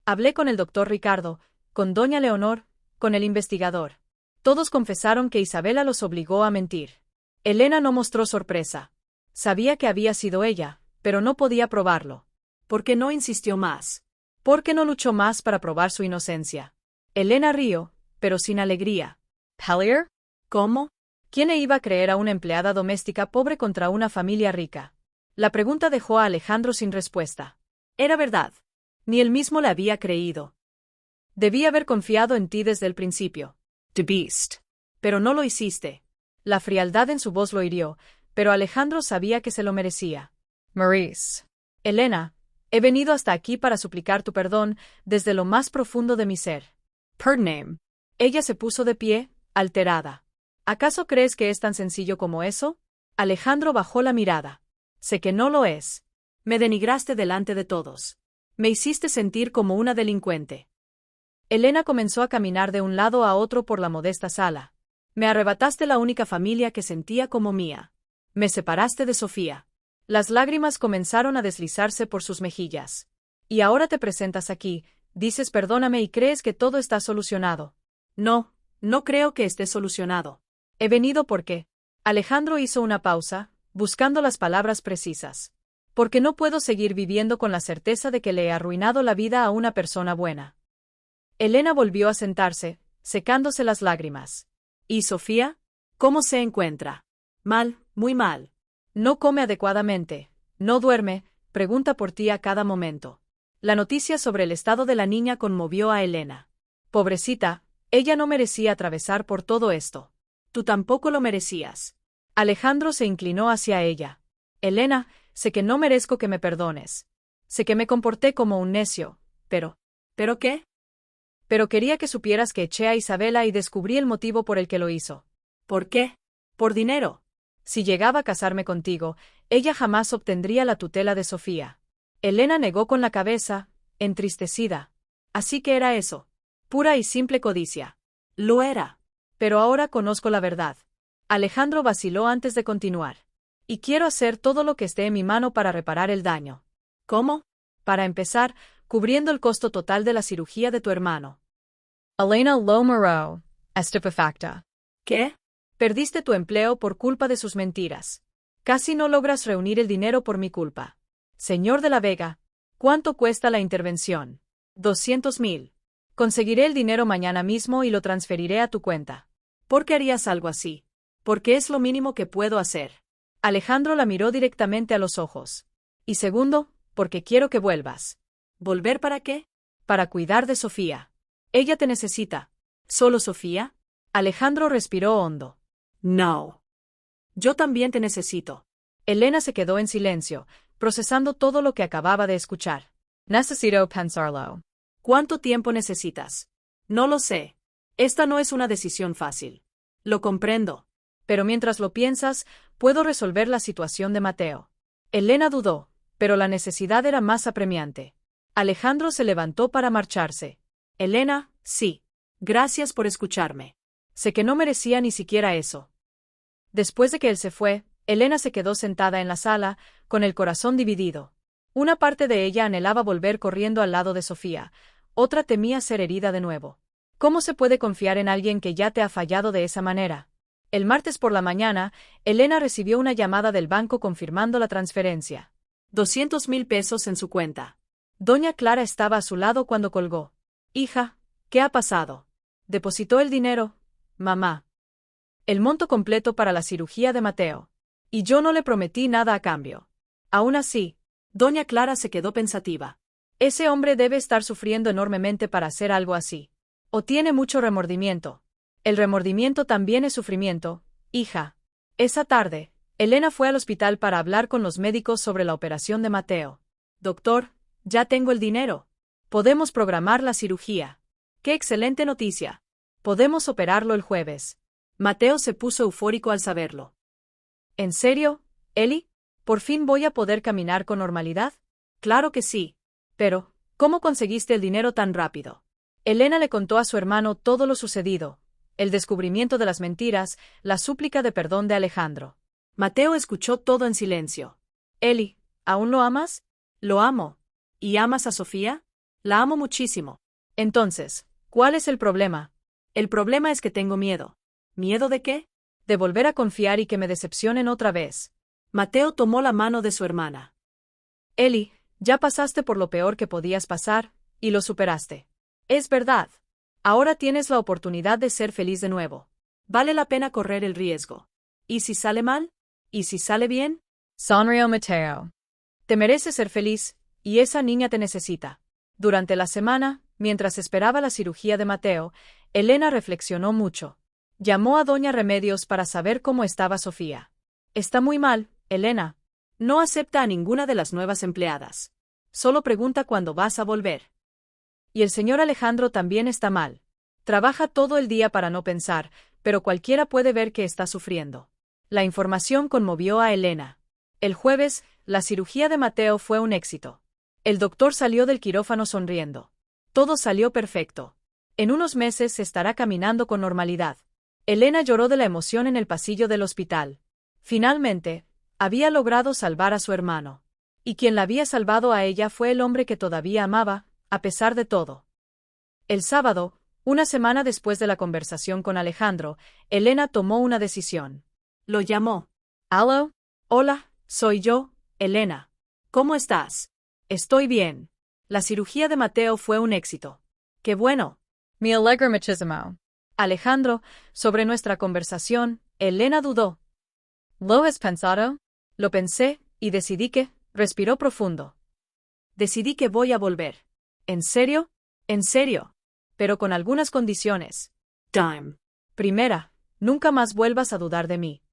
Hablé con el doctor Ricardo, con doña Leonor, con el investigador. Todos confesaron que Isabela los obligó a mentir. Elena no mostró sorpresa. Sabía que había sido ella, pero no podía probarlo. ¿Por qué no insistió más? ¿Por qué no luchó más para probar su inocencia? Elena rió, pero sin alegría. Pellier? ¿Cómo? ¿Quién iba a creer a una empleada doméstica pobre contra una familia rica? La pregunta dejó a Alejandro sin respuesta. Era verdad. Ni él mismo le había creído. Debí haber confiado en ti desde el principio. The Beast. Pero no lo hiciste. La frialdad en su voz lo hirió, pero Alejandro sabía que se lo merecía. Maurice. Elena, he venido hasta aquí para suplicar tu perdón desde lo más profundo de mi ser. Perdóname. Ella se puso de pie, alterada. ¿Acaso crees que es tan sencillo como eso? Alejandro bajó la mirada. Sé que no lo es. Me denigraste delante de todos. Me hiciste sentir como una delincuente. Elena comenzó a caminar de un lado a otro por la modesta sala. Me arrebataste la única familia que sentía como mía. Me separaste de Sofía. Las lágrimas comenzaron a deslizarse por sus mejillas. Y ahora te presentas aquí, dices perdóname y crees que todo está solucionado. No, no creo que esté solucionado. He venido porque... Alejandro hizo una pausa, buscando las palabras precisas. Porque no puedo seguir viviendo con la certeza de que le he arruinado la vida a una persona buena. Elena volvió a sentarse, secándose las lágrimas. ¿Y Sofía? ¿Cómo se encuentra? Mal, muy mal. No come adecuadamente, no duerme, pregunta por ti a cada momento. La noticia sobre el estado de la niña conmovió a Elena. Pobrecita, ella no merecía atravesar por todo esto. Tú tampoco lo merecías. Alejandro se inclinó hacia ella. Elena, sé que no merezco que me perdones. Sé que me comporté como un necio, pero... ¿Pero qué? Pero quería que supieras que eché a Isabela y descubrí el motivo por el que lo hizo. ¿Por qué? ¿Por dinero? Si llegaba a casarme contigo, ella jamás obtendría la tutela de Sofía. Elena negó con la cabeza, entristecida. Así que era eso. Pura y simple codicia. Lo era. Pero ahora conozco la verdad. Alejandro vaciló antes de continuar. Y quiero hacer todo lo que esté en mi mano para reparar el daño. ¿Cómo? Para empezar, cubriendo el costo total de la cirugía de tu hermano. Elena lo miró, estupefacta. ¿Qué? Perdiste tu empleo por culpa de sus mentiras. Casi no logras reunir el dinero por mi culpa. Señor de la Vega, ¿cuánto cuesta la intervención? 200,000. Conseguiré el dinero mañana mismo y lo transferiré a tu cuenta. ¿Por qué harías algo así? Porque es lo mínimo que puedo hacer. Alejandro la miró directamente a los ojos. Y segundo, porque quiero que vuelvas. ¿Volver para qué? Para cuidar de Sofía. Ella te necesita. ¿Solo Sofía? Alejandro respiró hondo. No. Yo también te necesito. Elena se quedó en silencio, procesando todo lo que acababa de escuchar. Necesito pensarlo. ¿Cuánto tiempo necesitas? No lo sé. Esta no es una decisión fácil. Lo comprendo. Pero mientras lo piensas, puedo resolver la situación de Mateo. Elena dudó, pero la necesidad era más apremiante. Alejandro se levantó para marcharse. Elena, sí. Gracias por escucharme. Sé que no merecía ni siquiera eso. Después de que él se fue, Elena se quedó sentada en la sala, con el corazón dividido. Una parte de ella anhelaba volver corriendo al lado de Sofía, otra temía ser herida de nuevo. ¿Cómo se puede confiar en alguien que ya te ha fallado de esa manera? El martes por la mañana, Elena recibió una llamada del banco confirmando la transferencia. 200,000 pesos en su cuenta. Doña Clara estaba a su lado cuando colgó. Hija, ¿qué ha pasado? Depositó el dinero, mamá. El monto completo para la cirugía de Mateo. Y yo no le prometí nada a cambio. Aún así, doña Clara se quedó pensativa. Ese hombre debe estar sufriendo enormemente para hacer algo así. O tiene mucho remordimiento. El remordimiento también es sufrimiento, hija. Esa tarde, Elena fue al hospital para hablar con los médicos sobre la operación de Mateo. Doctor, ya tengo el dinero. Podemos programar la cirugía. ¡Qué excelente noticia! Podemos operarlo el jueves. Mateo se puso eufórico al saberlo. ¿En serio, Eli? ¿Por fin voy a poder caminar con normalidad? Claro que sí. Pero, ¿cómo conseguiste el dinero tan rápido? Elena le contó a su hermano todo lo sucedido, el descubrimiento de las mentiras, la súplica de perdón de Alejandro. Mateo escuchó todo en silencio. Eli, ¿aún lo amas? Lo amo. ¿Y amas a Sofía? La amo muchísimo. Entonces, ¿cuál es el problema? El problema es que tengo miedo. ¿Miedo de qué? De volver a confiar y que me decepcionen otra vez. Mateo tomó la mano de su hermana. Eli, ya pasaste por lo peor que podías pasar, y lo superaste. Es verdad. Ahora tienes la oportunidad de ser feliz de nuevo. Vale la pena correr el riesgo. ¿Y si sale mal? ¿Y si sale bien? Sonrió Mateo. Te mereces ser feliz, y esa niña te necesita. Durante la semana, mientras esperaba la cirugía de Mateo, Elena reflexionó mucho. Llamó a doña Remedios para saber cómo estaba Sofía. Está muy mal, Elena. No acepta a ninguna de las nuevas empleadas. Solo pregunta cuándo vas a volver. Y el señor Alejandro también está mal. Trabaja todo el día para no pensar, pero cualquiera puede ver que está sufriendo. La información conmovió a Elena. El jueves, la cirugía de Mateo fue un éxito. El doctor salió del quirófano sonriendo. Todo salió perfecto. En unos meses estará caminando con normalidad. Elena lloró de la emoción en el pasillo del hospital. Finalmente, había logrado salvar a su hermano. Y quien la había salvado a ella fue el hombre que todavía amaba, a pesar de todo. El sábado, una semana después de la conversación con Alejandro, Elena tomó una decisión. Lo llamó. ¿Aló? Hola, soy yo, Elena. ¿Cómo estás? Estoy bien. La cirugía de Mateo fue un éxito. ¡Qué bueno! Me alegro muchísimo. Alejandro, sobre nuestra conversación, Elena dudó. ¿Lo has pensado? Lo pensé, y decidí que, respiró profundo. Decidí que voy a volver. ¿En serio? En serio. Pero con algunas condiciones. Primera, nunca más vuelvas a dudar de mí.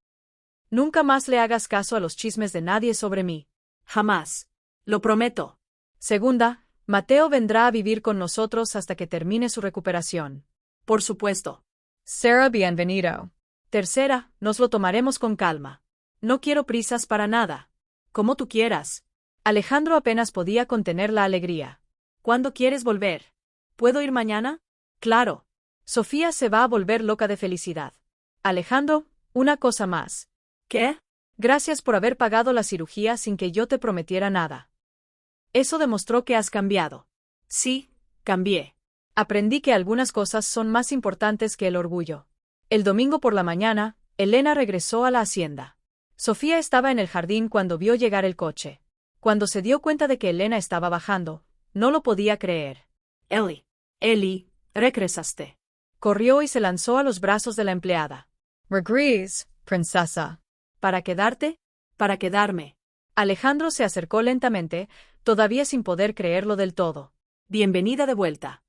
Nunca más le hagas caso a los chismes de nadie sobre mí. Jamás. Lo prometo. Segunda, Mateo vendrá a vivir con nosotros hasta que termine su recuperación. Por supuesto. Será bienvenido. Tercera, nos lo tomaremos con calma. No quiero prisas para nada. Como tú quieras. Alejandro apenas podía contener la alegría. ¿Cuándo quieres volver? ¿Puedo ir mañana? Claro. Sofía se va a volver loca de felicidad. Alejandro, una cosa más. ¿Qué? Gracias por haber pagado la cirugía sin que yo te prometiera nada. Eso demostró que has cambiado. Sí, cambié. Aprendí que algunas cosas son más importantes que el orgullo. El domingo por la mañana, Elena regresó a la hacienda. Sofía estaba en el jardín cuando vio llegar el coche. Cuando se dio cuenta de que Elena estaba bajando, no lo podía creer. Eli, regresaste. Corrió y se lanzó a los brazos de la empleada. Regres, princesa. ¿Para quedarte? Para quedarme. Alejandro se acercó lentamente, todavía sin poder creerlo del todo. Bienvenida de vuelta.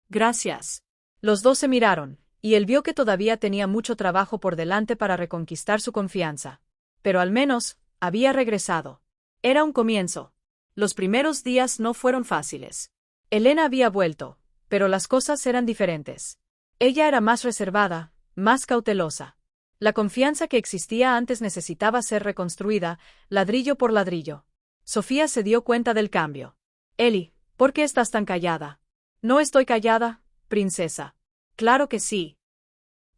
Gracias. Los dos se miraron, y él vio que todavía tenía mucho trabajo por delante para reconquistar su confianza. Pero al menos, había regresado. Era un comienzo. Los primeros días no fueron fáciles. Elena había vuelto, pero las cosas eran diferentes. Ella era más reservada, más cautelosa. La confianza que existía antes necesitaba ser reconstruida, ladrillo por ladrillo. Sofía se dio cuenta del cambio. Eli, ¿por qué estás tan callada? No estoy callada, princesa. Claro que sí.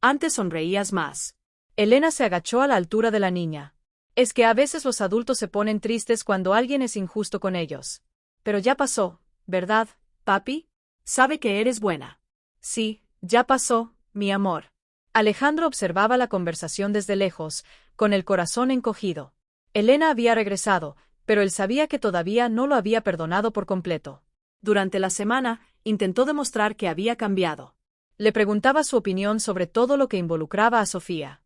Antes sonreías más. Elena se agachó a la altura de la niña. Es que a veces los adultos se ponen tristes cuando alguien es injusto con ellos. Pero ya pasó, ¿verdad, papi? Sabe que eres buena. Sí, ya pasó, mi amor. Alejandro observaba la conversación desde lejos, con el corazón encogido. Elena había regresado, pero él sabía que todavía no lo había perdonado por completo. Durante la semana, intentó demostrar que había cambiado. Le preguntaba su opinión sobre todo lo que involucraba a Sofía.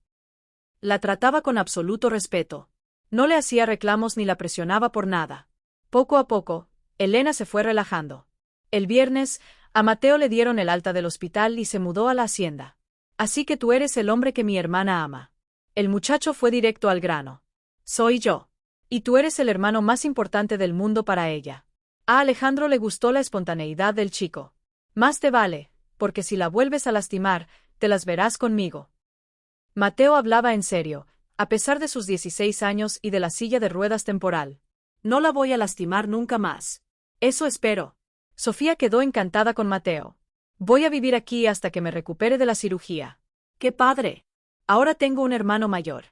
La trataba con absoluto respeto. No le hacía reclamos ni la presionaba por nada. Poco a poco, Elena se fue relajando. El viernes, a Mateo le dieron el alta del hospital y se mudó a la hacienda. Así que tú eres el hombre que mi hermana ama. El muchacho fue directo al grano. Soy yo. Y tú eres el hermano más importante del mundo para ella. A Alejandro le gustó la espontaneidad del chico. Más te vale, porque si la vuelves a lastimar, te las verás conmigo. Mateo hablaba en serio, a pesar de sus 16 años y de la silla de ruedas temporal. No la voy a lastimar nunca más. Eso espero. Sofía quedó encantada con Mateo. Voy a vivir aquí hasta que me recupere de la cirugía. ¡Qué padre! Ahora tengo un hermano mayor.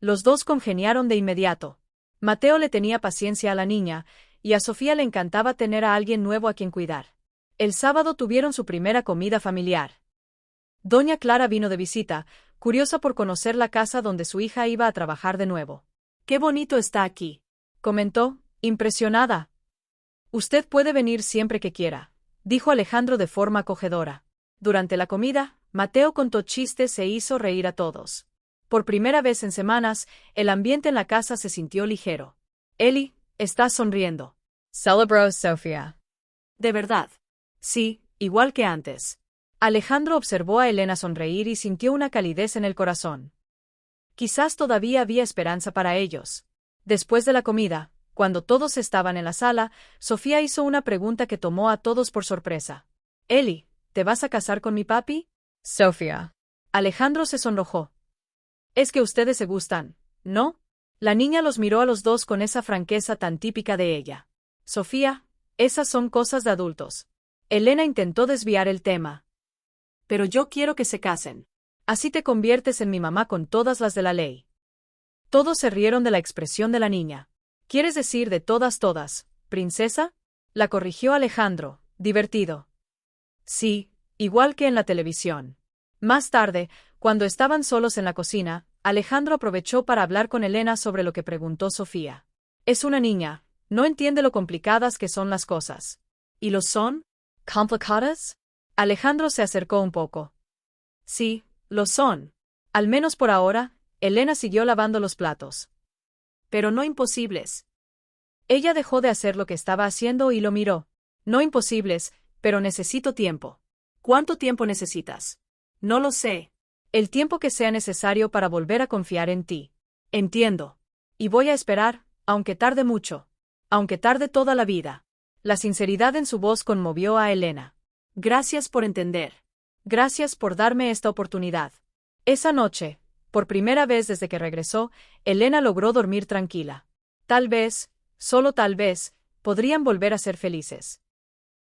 Los dos congeniaron de inmediato. Mateo le tenía paciencia a la niña, y a Sofía le encantaba tener a alguien nuevo a quien cuidar. El sábado tuvieron su primera comida familiar. Doña Clara vino de visita, curiosa por conocer la casa donde su hija iba a trabajar de nuevo. ¡Qué bonito está aquí!, comentó, impresionada. Usted puede venir siempre que quiera, dijo Alejandro de forma acogedora. Durante la comida, Mateo contó chistes e hizo reír a todos. Por primera vez en semanas, el ambiente en la casa se sintió ligero. Eli, estás sonriendo. Celebró Sofía. ¿De verdad? Sí, igual que antes. Alejandro observó a Elena sonreír y sintió una calidez en el corazón. Quizás todavía había esperanza para ellos. Después de la comida, cuando todos estaban en la sala, Sofía hizo una pregunta que tomó a todos por sorpresa. Eli, ¿te vas a casar con mi papi? Sofía. Alejandro se sonrojó. Es que ustedes se gustan, ¿no? La niña los miró a los dos con esa franqueza tan típica de ella. Sofía, esas son cosas de adultos. Elena intentó desviar el tema. Pero yo quiero que se casen. Así te conviertes en mi mamá con todas las de la ley. Todos se rieron de la expresión de la niña. ¿Quieres decir de todas, princesa? La corrigió Alejandro, divertido. Sí, igual que en la televisión. Más tarde, cuando estaban solos en la cocina, Alejandro aprovechó para hablar con Elena sobre lo que preguntó Sofía. Es una niña, no entiende lo complicadas que son las cosas. ¿Y lo son? ¿Complicadas? Alejandro se acercó un poco. Sí, lo son. Al menos por ahora, Elena siguió lavando los platos. Pero no imposibles. Ella dejó de hacer lo que estaba haciendo y lo miró. No imposibles, pero necesito tiempo. ¿Cuánto tiempo necesitas? No lo sé. El tiempo que sea necesario para volver a confiar en ti. Entiendo. Y voy a esperar, aunque tarde mucho. Aunque tarde toda la vida. La sinceridad en su voz conmovió a Elena. Gracias por entender. Gracias por darme esta oportunidad. Esa noche, por primera vez desde que regresó, Elena logró dormir tranquila. Tal vez, solo tal vez, podrían volver a ser felices.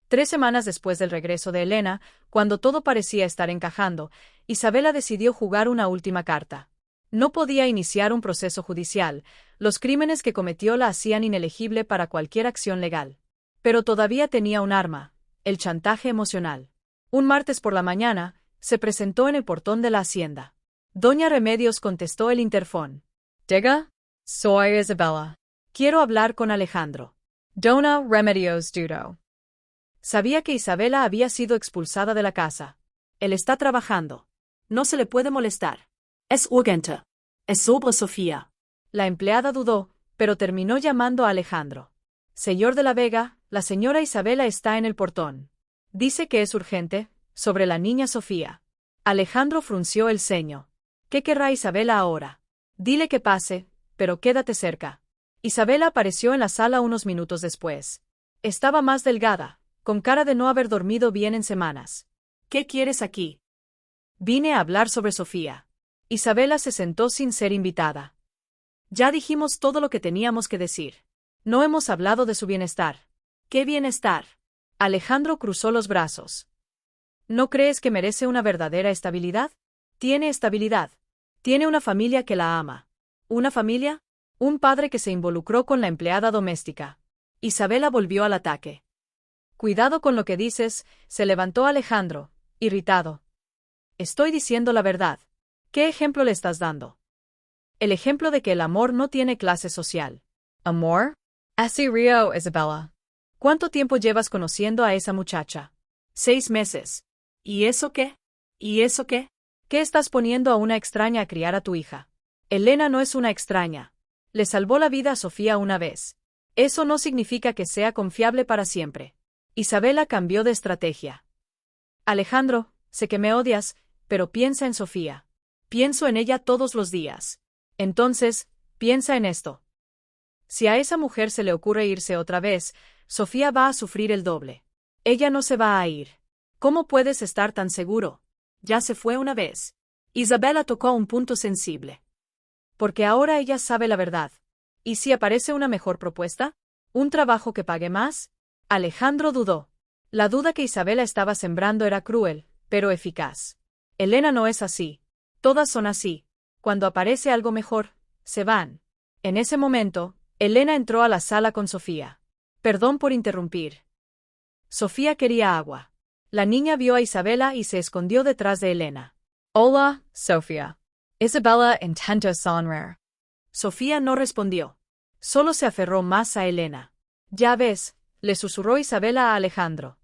3 semanas después del regreso de Elena, cuando todo parecía estar encajando, Isabela decidió jugar una última carta. No podía iniciar un proceso judicial, los crímenes que cometió la hacían inelegible para cualquier acción legal. Pero todavía tenía un arma, el chantaje emocional. Un martes por la mañana, se presentó en el portón de la hacienda. Doña Remedios contestó el interfón. Diga, soy Isabela. Quiero hablar con Alejandro. Dona Remedios Dudo. Sabía que Isabela había sido expulsada de la casa. Él está trabajando. No se le puede molestar. Es urgente. Es sobre Sofía. La empleada dudó, pero terminó llamando a Alejandro. Señor de la Vega, la señora Isabela está en el portón. Dice que es urgente, sobre la niña Sofía. Alejandro frunció el ceño. ¿Qué querrá Isabela ahora? Dile que pase, pero quédate cerca. Isabela apareció en la sala unos minutos después. Estaba más delgada, con cara de no haber dormido bien en semanas. ¿Qué quieres aquí? Vine a hablar sobre Sofía. Isabela se sentó sin ser invitada. Ya dijimos todo lo que teníamos que decir. No hemos hablado de su bienestar. ¿Qué bienestar? Alejandro cruzó los brazos. ¿No crees que merece una verdadera estabilidad? Tiene estabilidad. Tiene una familia que la ama. ¿Una familia? Un padre que se involucró con la empleada doméstica. Isabela volvió al ataque. Cuidado con lo que dices, se levantó Alejandro, irritado. Estoy diciendo la verdad. ¿Qué ejemplo le estás dando? El ejemplo de que el amor no tiene clase social. Amor? Así río, Isabella. ¿Cuánto tiempo llevas conociendo a esa muchacha? 6 meses. ¿Y eso qué? ¿Y eso qué? ¿Qué estás poniendo a una extraña a criar a tu hija? Elena no es una extraña. Le salvó la vida a Sofía una vez. Eso no significa que sea confiable para siempre. Isabela cambió de estrategia. Alejandro, sé que me odias, pero piensa en Sofía. Pienso en ella todos los días. Entonces, piensa en esto. Si a esa mujer se le ocurre irse otra vez, Sofía va a sufrir el doble. Ella no se va a ir. ¿Cómo puedes estar tan seguro? Ya se fue una vez. Isabela tocó un punto sensible. Porque ahora ella sabe la verdad. ¿Y si aparece una mejor propuesta? ¿Un trabajo que pague más? Alejandro dudó. La duda que Isabela estaba sembrando era cruel, pero eficaz. Elena no es así. Todas son así. Cuando aparece algo mejor, se van. En ese momento, Elena entró a la sala con Sofía. Perdón por interrumpir. Sofía quería agua. La niña vio a Isabela y se escondió detrás de Elena. Hola, Sofía. Isabella intentó sonreír. Sofía no respondió. Solo se aferró más a Elena. Ya ves, le susurró Isabela a Alejandro.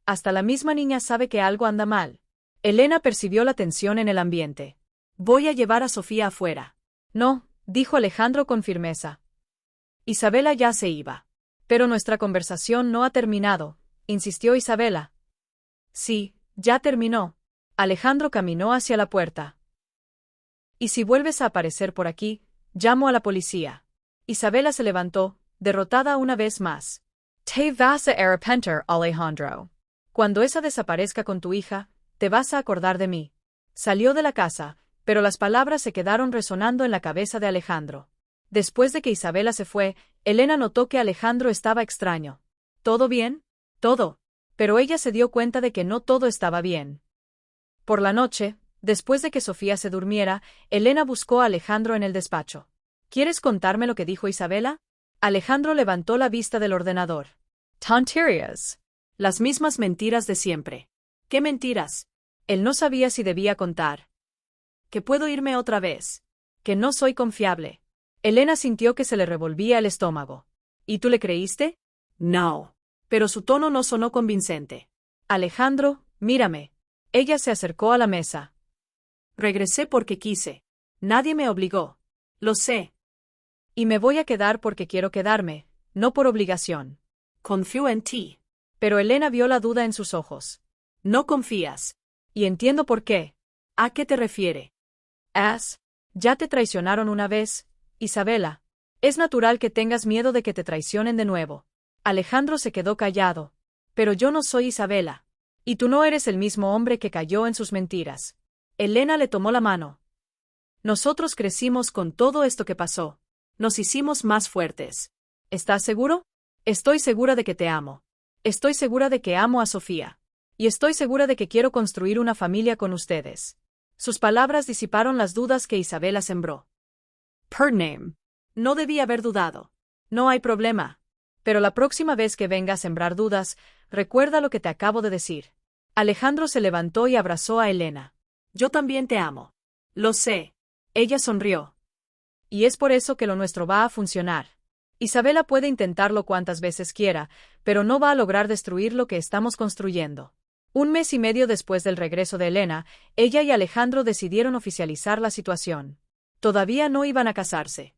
Hasta la misma niña sabe que algo anda mal. Elena percibió la tensión en el ambiente. Voy a llevar a Sofía afuera. No, dijo Alejandro con firmeza. Isabela ya se iba. Pero nuestra conversación no ha terminado, insistió Isabela. Sí, ya terminó. Alejandro caminó hacia la puerta. Y si vuelves a aparecer por aquí, llamo a la policía. Isabela se levantó, derrotada una vez más. Te vas a arrepentir, Alejandro. Cuando esa desaparezca con tu hija, te vas a acordar de mí. Salió de la casa, pero las palabras se quedaron resonando en la cabeza de Alejandro. Después de que Isabela se fue, Elena notó que Alejandro estaba extraño. ¿Todo bien? Todo. Pero ella se dio cuenta de que no todo estaba bien. Por la noche, después de que Sofía se durmiera, Elena buscó a Alejandro en el despacho. ¿Quieres contarme lo que dijo Isabela? Alejandro levantó la vista del ordenador. Tonterías. Las mismas mentiras de siempre. ¿Qué mentiras? Él no sabía si debía contar. Que puedo irme otra vez. Que no soy confiable. Elena sintió que se le revolvía el estómago. ¿Y tú le creíste? No. Pero su tono no sonó convincente. Alejandro, mírame. Ella se acercó a la mesa. Regresé porque quise. Nadie me obligó. Lo sé. Y me voy a quedar porque quiero quedarme, no por obligación. Confío en ti. Pero Elena vio la duda en sus ojos. No confías. Y entiendo por qué. ¿A qué te refiere? Ya te traicionaron una vez, Isabela. Es natural que tengas miedo de que te traicionen de nuevo. Alejandro se quedó callado. Pero yo no soy Isabela. Y tú no eres el mismo hombre que cayó en sus mentiras. Elena le tomó la mano. Nosotros crecimos con todo esto que pasó. Nos hicimos más fuertes. ¿Estás seguro? Estoy segura de que te amo. Estoy segura de que amo a Sofía. Y estoy segura de que quiero construir una familia con ustedes. Sus palabras disiparon las dudas que Isabela sembró. Per name. No debí haber dudado. No hay problema. Pero la próxima vez que venga a sembrar dudas, recuerda lo que te acabo de decir. Alejandro se levantó y abrazó a Elena. Yo también te amo. Lo sé. Ella sonrió. Y es por eso que lo nuestro va a funcionar. Isabela puede intentarlo cuantas veces quiera, pero no va a lograr destruir lo que estamos construyendo. 1 mes y medio después del regreso de Elena, ella y Alejandro decidieron oficializar la situación. Todavía no iban a casarse.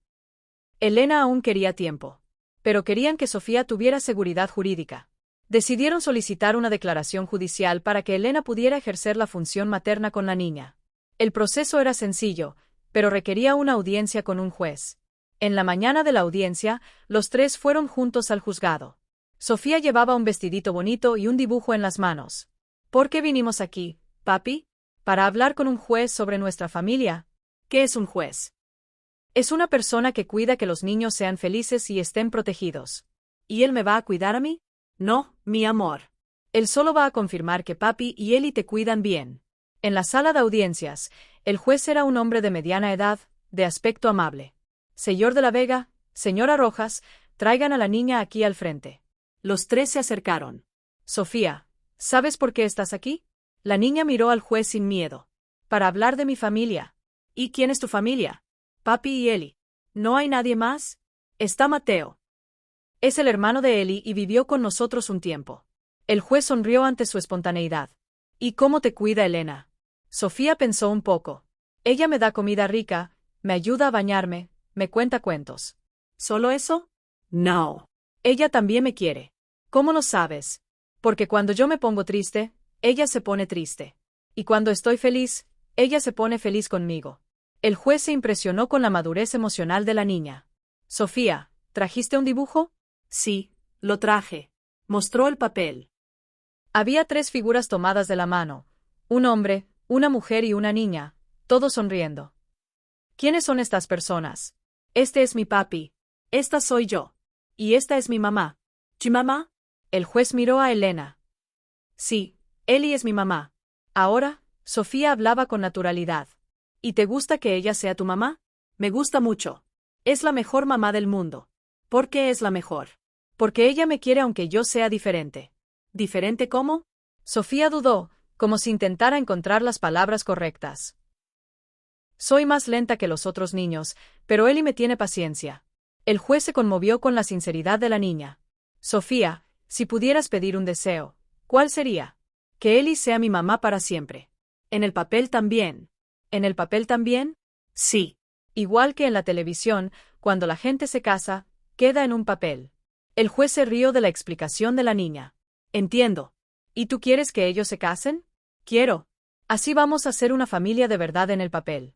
Elena aún quería tiempo. Pero querían que Sofía tuviera seguridad jurídica. Decidieron solicitar una declaración judicial para que Elena pudiera ejercer la función materna con la niña. El proceso era sencillo, pero requería una audiencia con un juez. En la mañana de la audiencia, los tres fueron juntos al juzgado. Sofía llevaba un vestidito bonito y un dibujo en las manos. ¿Por qué vinimos aquí, papi? Para hablar con un juez sobre nuestra familia. ¿Qué es un juez? Es una persona que cuida que los niños sean felices y estén protegidos. ¿Y él me va a cuidar a mí? No, mi amor. Él solo va a confirmar que papi y Eli te cuidan bien. En la sala de audiencias, el juez era un hombre de mediana edad, de aspecto amable. Señor de la Vega, señora Rojas, traigan a la niña aquí al frente. Los tres se acercaron. Sofía, ¿sabes por qué estás aquí? La niña miró al juez sin miedo. Para hablar de mi familia. ¿Y quién es tu familia? Papi y Eli. ¿No hay nadie más? Está Mateo. Es el hermano de Eli y vivió con nosotros un tiempo. El juez sonrió ante su espontaneidad. ¿Y cómo te cuida Elena? Sofía pensó un poco. Ella me da comida rica, me ayuda a bañarme, me cuenta cuentos. ¿Solo eso? No. Ella también me quiere. ¿Cómo lo sabes? Porque cuando yo me pongo triste, ella se pone triste. Y cuando estoy feliz, ella se pone feliz conmigo. El juez se impresionó con la madurez emocional de la niña. Sofía, ¿trajiste un dibujo? Sí, lo traje. Mostró el papel. Había 3 figuras tomadas de la mano. Un hombre, una mujer y una niña, todos sonriendo. ¿Quiénes son estas personas? Este es mi papi. Esta soy yo. Y esta es mi mamá. ¿Tu mamá? El juez miró a Elena. Sí, Eli es mi mamá. Ahora, Sofía hablaba con naturalidad. ¿Y te gusta que ella sea tu mamá? Me gusta mucho. Es la mejor mamá del mundo. ¿Por qué es la mejor? Porque ella me quiere aunque yo sea diferente. ¿Diferente cómo? Sofía dudó, como si intentara encontrar las palabras correctas. Soy más lenta que los otros niños, pero Eli me tiene paciencia. El juez se conmovió con la sinceridad de la niña. Sofía, si pudieras pedir un deseo, ¿cuál sería? Que Eli sea mi mamá para siempre. ¿En el papel también? ¿En el papel también? Sí. Igual que en la televisión, cuando la gente se casa, queda en un papel. El juez se rió de la explicación de la niña. Entiendo. ¿Y tú quieres que ellos se casen? Quiero. Así vamos a ser una familia de verdad en el papel.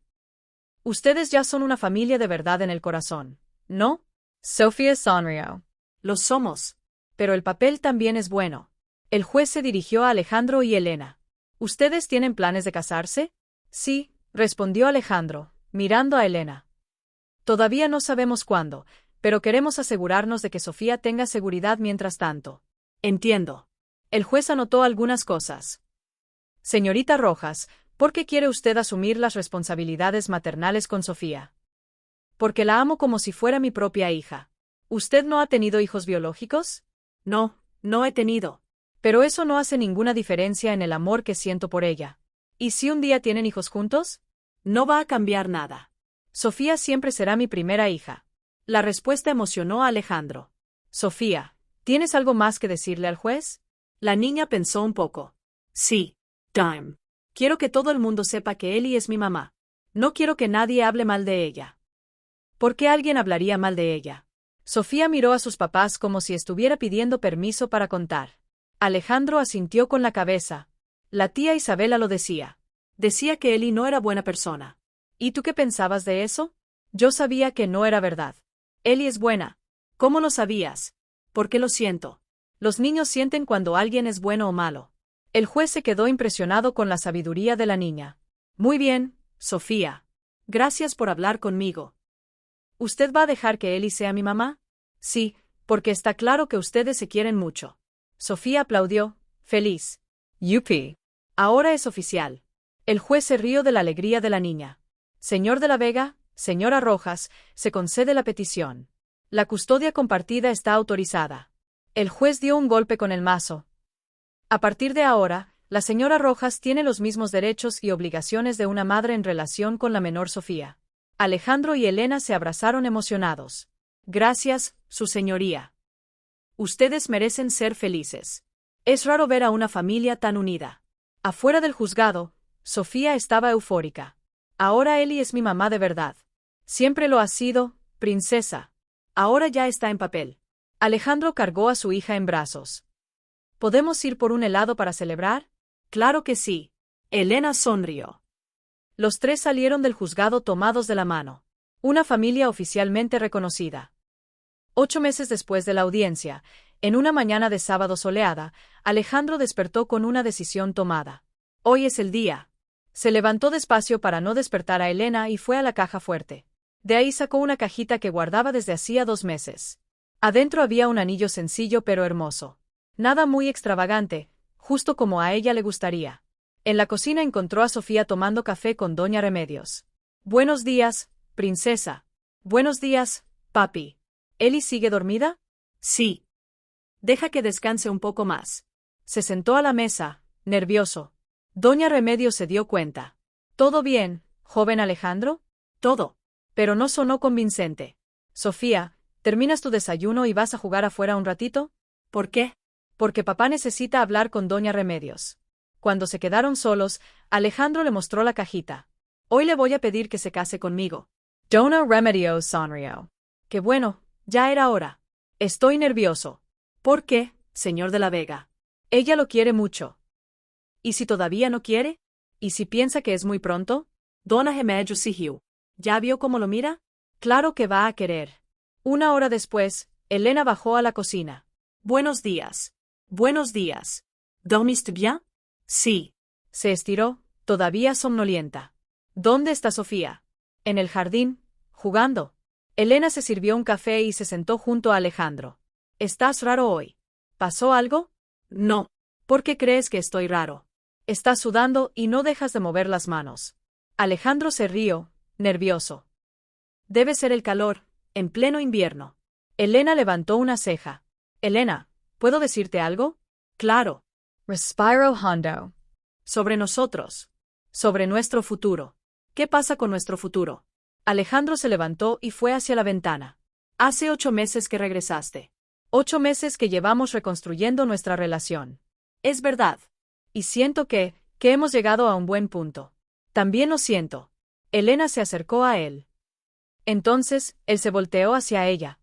Ustedes ya son una familia de verdad en el corazón, ¿no? Sophia sonrió. Lo somos. Pero el papel también es bueno. El juez se dirigió a Alejandro y Elena. ¿Ustedes tienen planes de casarse? Sí, respondió Alejandro, mirando a Elena. Todavía no sabemos cuándo, pero queremos asegurarnos de que Sofía tenga seguridad mientras tanto. Entiendo. El juez anotó algunas cosas. Señorita Rojas, ¿por qué quiere usted asumir las responsabilidades maternales con Sofía? Porque la amo como si fuera mi propia hija. ¿Usted no ha tenido hijos biológicos? No, no he tenido. Pero eso no hace ninguna diferencia en el amor que siento por ella. ¿Y si un día tienen hijos juntos? No va a cambiar nada. Sofía siempre será mi primera hija. La respuesta emocionó a Alejandro. Sofía, ¿tienes algo más que decirle al juez? La niña pensó un poco. Sí, Dime. Quiero que todo el mundo sepa que Eli es mi mamá. No quiero que nadie hable mal de ella. ¿Por qué alguien hablaría mal de ella? Sofía miró a sus papás como si estuviera pidiendo permiso para contar. Alejandro asintió con la cabeza. La tía Isabela lo decía. Decía que Eli no era buena persona. ¿Y tú qué pensabas de eso? Yo sabía que no era verdad. Eli es buena. ¿Cómo lo sabías? Porque lo siento. Los niños sienten cuando alguien es bueno o malo. El juez se quedó impresionado con la sabiduría de la niña. Muy bien, Sofía. Gracias por hablar conmigo. ¿Usted va a dejar que Eli sea mi mamá? Sí, porque está claro que ustedes se quieren mucho. Sofía aplaudió, feliz. Yupi. Ahora es oficial. El juez se rió de la alegría de la niña. Señor de la Vega, señora Rojas, se concede la petición. La custodia compartida está autorizada. El juez dio un golpe con el mazo. A partir de ahora, la señora Rojas tiene los mismos derechos y obligaciones de una madre en relación con la menor Sofía. Alejandro y Elena se abrazaron emocionados. Gracias, su señoría. Ustedes merecen ser felices. Es raro ver a una familia tan unida. Afuera del juzgado, Sofía estaba eufórica. Ahora Eli es mi mamá de verdad. Siempre lo ha sido, princesa. Ahora ya está en papel. Alejandro cargó a su hija en brazos. ¿Podemos ir por un helado para celebrar? Claro que sí. Elena sonrió. Los 3 salieron del juzgado tomados de la mano. Una familia oficialmente reconocida. 8 meses después de la audiencia, en una mañana de sábado soleada, Alejandro despertó con una decisión tomada. Hoy es el día. Se levantó despacio para no despertar a Elena y fue a la caja fuerte. De ahí sacó una cajita que guardaba desde hacía 2 meses. Adentro había un anillo sencillo pero hermoso. Nada muy extravagante, justo como a ella le gustaría. En la cocina encontró a Sofía tomando café con Doña Remedios. Buenos días, princesa. Buenos días, papi. ¿Eli sigue dormida? Sí. Deja que descanse un poco más. Se sentó a la mesa, nervioso. Doña Remedios se dio cuenta. ¿Todo bien, joven Alejandro? Todo. Pero no sonó convincente. Sofía, ¿Terminas tu desayuno y vas a jugar afuera un ratito? ¿Por qué? Porque papá necesita hablar con doña Remedios. Cuando se quedaron solos, Alejandro le mostró la cajita. Hoy le voy a pedir que se case conmigo. Dona Remedios sonrió. Qué bueno, ya era hora. Estoy nervioso. ¿Por qué, señor de la Vega? Ella lo quiere mucho. ¿Y si todavía no quiere? ¿Y si piensa que es muy pronto? Dona Remedios se rió. ¿Ya vio cómo lo mira? Claro que va a querer. Una hora después, Elena bajó a la cocina. Buenos días. Buenos días. ¿Dormiste bien? Sí. Se estiró, todavía somnolienta. ¿Dónde está Sofía? En el jardín, jugando. Elena se sirvió un café y se sentó junto a Alejandro. ¿Estás raro hoy? ¿Pasó algo? No. ¿Por qué crees que estoy raro? Estás sudando y no dejas de mover las manos. Alejandro se rió, nervioso. Debe ser el calor, en pleno invierno. Elena levantó una ceja. Elena, ¿puedo decirte algo? Claro. Respiro hondo. Sobre nosotros. Sobre nuestro futuro. ¿Qué pasa con nuestro futuro? Alejandro se levantó y fue hacia la ventana. Hace 8 meses que regresaste. 8 meses que llevamos reconstruyendo nuestra relación. Es verdad. Y siento que hemos llegado a un buen punto. También lo siento. Elena se acercó a él. Entonces, él se volteó hacia ella.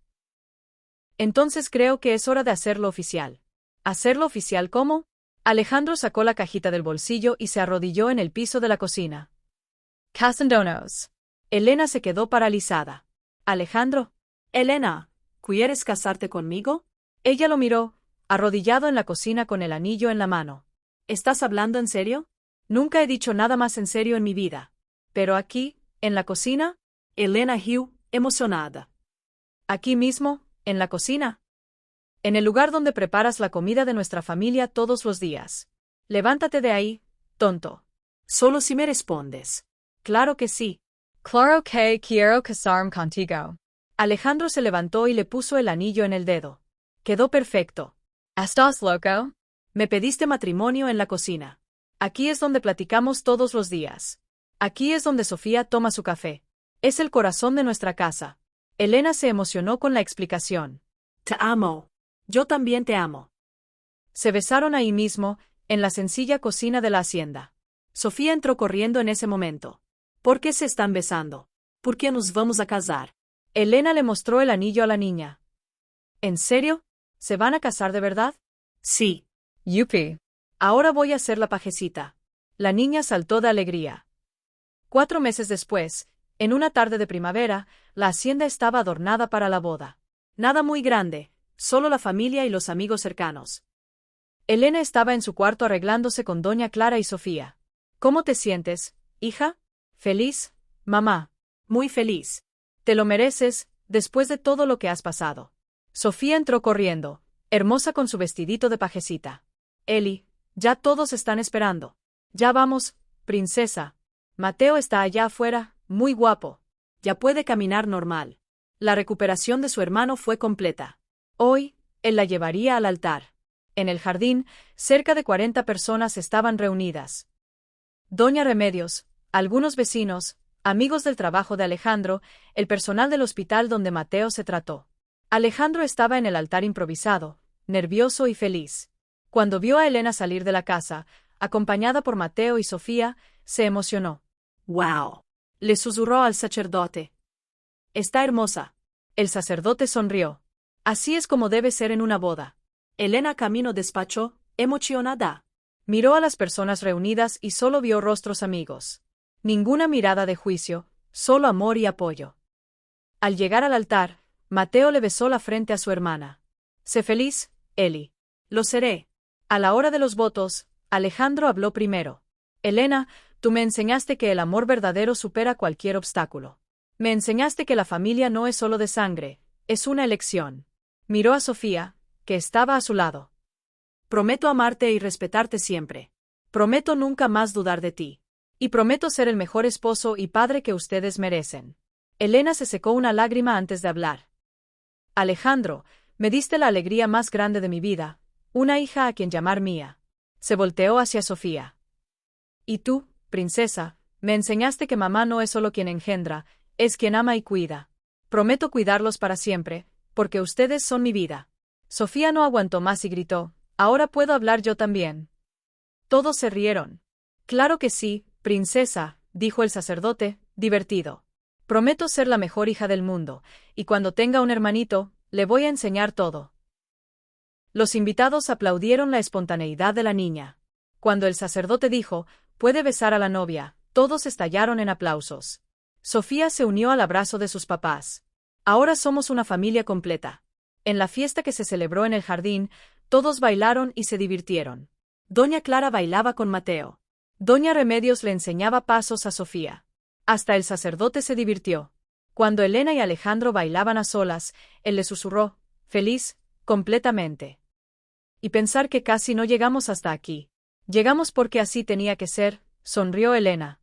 Entonces creo que es hora de hacerlo oficial. ¿Hacerlo oficial cómo? Alejandro sacó la cajita del bolsillo y se arrodilló en el piso de la cocina. Casandonos. Elena se quedó paralizada. Alejandro. Elena, ¿quieres casarte conmigo? Ella lo miró, arrodillado en la cocina con el anillo en la mano. ¿Estás hablando en serio? Nunca he dicho nada más en serio en mi vida. Pero aquí, en la cocina. Elena rió, emocionada. Aquí mismo, en la cocina. En el lugar donde preparas la comida de nuestra familia todos los días. Levántate de ahí, tonto. Solo si me respondes. Claro que sí. Claro que quiero casarme contigo. Alejandro se levantó y le puso el anillo en el dedo. Quedó perfecto. ¿Estás loco? Me pediste matrimonio en la cocina. Aquí es donde platicamos todos los días. Aquí es donde Sofía toma su café. Es el corazón de nuestra casa. Elena se emocionó con la explicación. Te amo. Yo también te amo. Se besaron ahí mismo, en la sencilla cocina de la hacienda. Sofía entró corriendo en ese momento. ¿Por qué se están besando? ¿Por qué nos vamos a casar? Elena le mostró el anillo a la niña. ¿En serio? ¿Se van a casar de verdad? Sí. Yupi. Ahora voy a hacer la pajecita. La niña saltó de alegría. 4 meses después, en una tarde de primavera, la hacienda estaba adornada para la boda. Nada muy grande, solo la familia y los amigos cercanos. Elena estaba en su cuarto arreglándose con doña Clara y Sofía. ¿Cómo te sientes, hija? ¿Feliz, mamá? Muy feliz. Te lo mereces, después de todo lo que has pasado. Sofía entró corriendo, hermosa con su vestidito de pajecita. Eli, ya todos están esperando. Ya vamos, princesa. Mateo está allá afuera, muy guapo. Ya puede caminar normal. La recuperación de su hermano fue completa. Hoy, él la llevaría al altar. En el jardín, cerca de 40 personas estaban reunidas. Doña Remedios, algunos vecinos, amigos del trabajo de Alejandro, el personal del hospital donde Mateo se trató. Alejandro estaba en el altar improvisado, nervioso y feliz. Cuando vio a Elena salir de la casa, acompañada por Mateo y Sofía, se emocionó. ¡Wow! Le susurró al sacerdote. Está hermosa. El sacerdote sonrió. Así es como debe ser en una boda. Elena caminó despacio, emocionada. Miró a las personas reunidas y solo vio rostros amigos. Ninguna mirada de juicio, solo amor y apoyo. Al llegar al altar, Mateo le besó la frente a su hermana. Sé feliz, Eli. Lo seré. A la hora de los votos, Alejandro habló primero. Elena, tú me enseñaste que el amor verdadero supera cualquier obstáculo. Me enseñaste que la familia no es solo de sangre, es una elección. Miró a Sofía, que estaba a su lado. Prometo amarte y respetarte siempre. Prometo nunca más dudar de ti. Y prometo ser el mejor esposo y padre que ustedes merecen. Elena se secó una lágrima antes de hablar. Alejandro, me diste la alegría más grande de mi vida, una hija a quien llamar mía. Se volteó hacia Sofía. Y tú, princesa, me enseñaste que mamá no es solo quien engendra, es quien ama y cuida. Prometo cuidarlos para siempre, porque ustedes son mi vida. Sofía no aguantó más y gritó, ahora puedo hablar yo también. Todos se rieron. Claro que sí, princesa, dijo el sacerdote, divertido. Prometo ser la mejor hija del mundo, y cuando tenga un hermanito, le voy a enseñar todo. Los invitados aplaudieron la espontaneidad de la niña. Cuando el sacerdote dijo, puede besar a la novia, todos estallaron en aplausos. Sofía se unió al abrazo de sus papás. Ahora somos una familia completa. En la fiesta que se celebró en el jardín, todos bailaron y se divirtieron. Doña Clara bailaba con Mateo. Doña Remedios le enseñaba pasos a Sofía. Hasta el sacerdote se divirtió. Cuando Elena y Alejandro bailaban a solas, él le susurró, feliz, completamente. Y pensar que casi no llegamos hasta aquí. Llegamos porque así tenía que ser, sonrió Elena.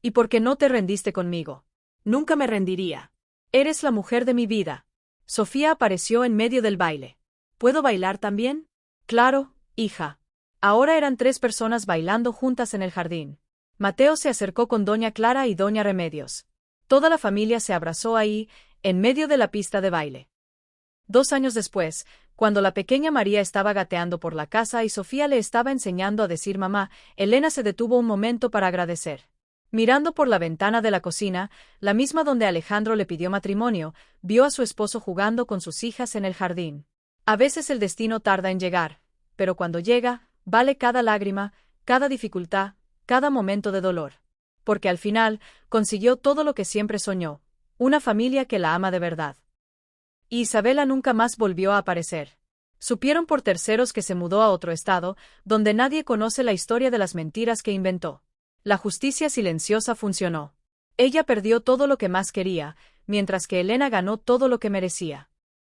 Y porque no te rendiste conmigo. Nunca me rendiría. Eres la mujer de mi vida. Sofía apareció en medio del baile. ¿Puedo bailar también? Claro, hija. Ahora eran 3 personas bailando juntas en el jardín. Mateo se acercó con Doña Clara y Doña Remedios. Toda la familia se abrazó ahí, en medio de la pista de baile. 2 años después, cuando la pequeña María estaba gateando por la casa y Sofía le estaba enseñando a decir mamá, Elena se detuvo un momento para agradecer. Mirando por la ventana de la cocina, la misma donde Alejandro le pidió matrimonio, vio a su esposo jugando con sus hijas en el jardín. A veces el destino tarda en llegar, pero cuando llega, vale cada lágrima, cada dificultad, cada momento de dolor. Porque al final, consiguió todo lo que siempre soñó, una familia que la ama de verdad. Y Isabela nunca más volvió a aparecer. Supieron por terceros que se mudó a otro estado, donde nadie conoce la historia de las mentiras que inventó. La justicia silenciosa funcionó. Ella perdió todo lo que más quería, mientras que Elena ganó todo lo que merecía.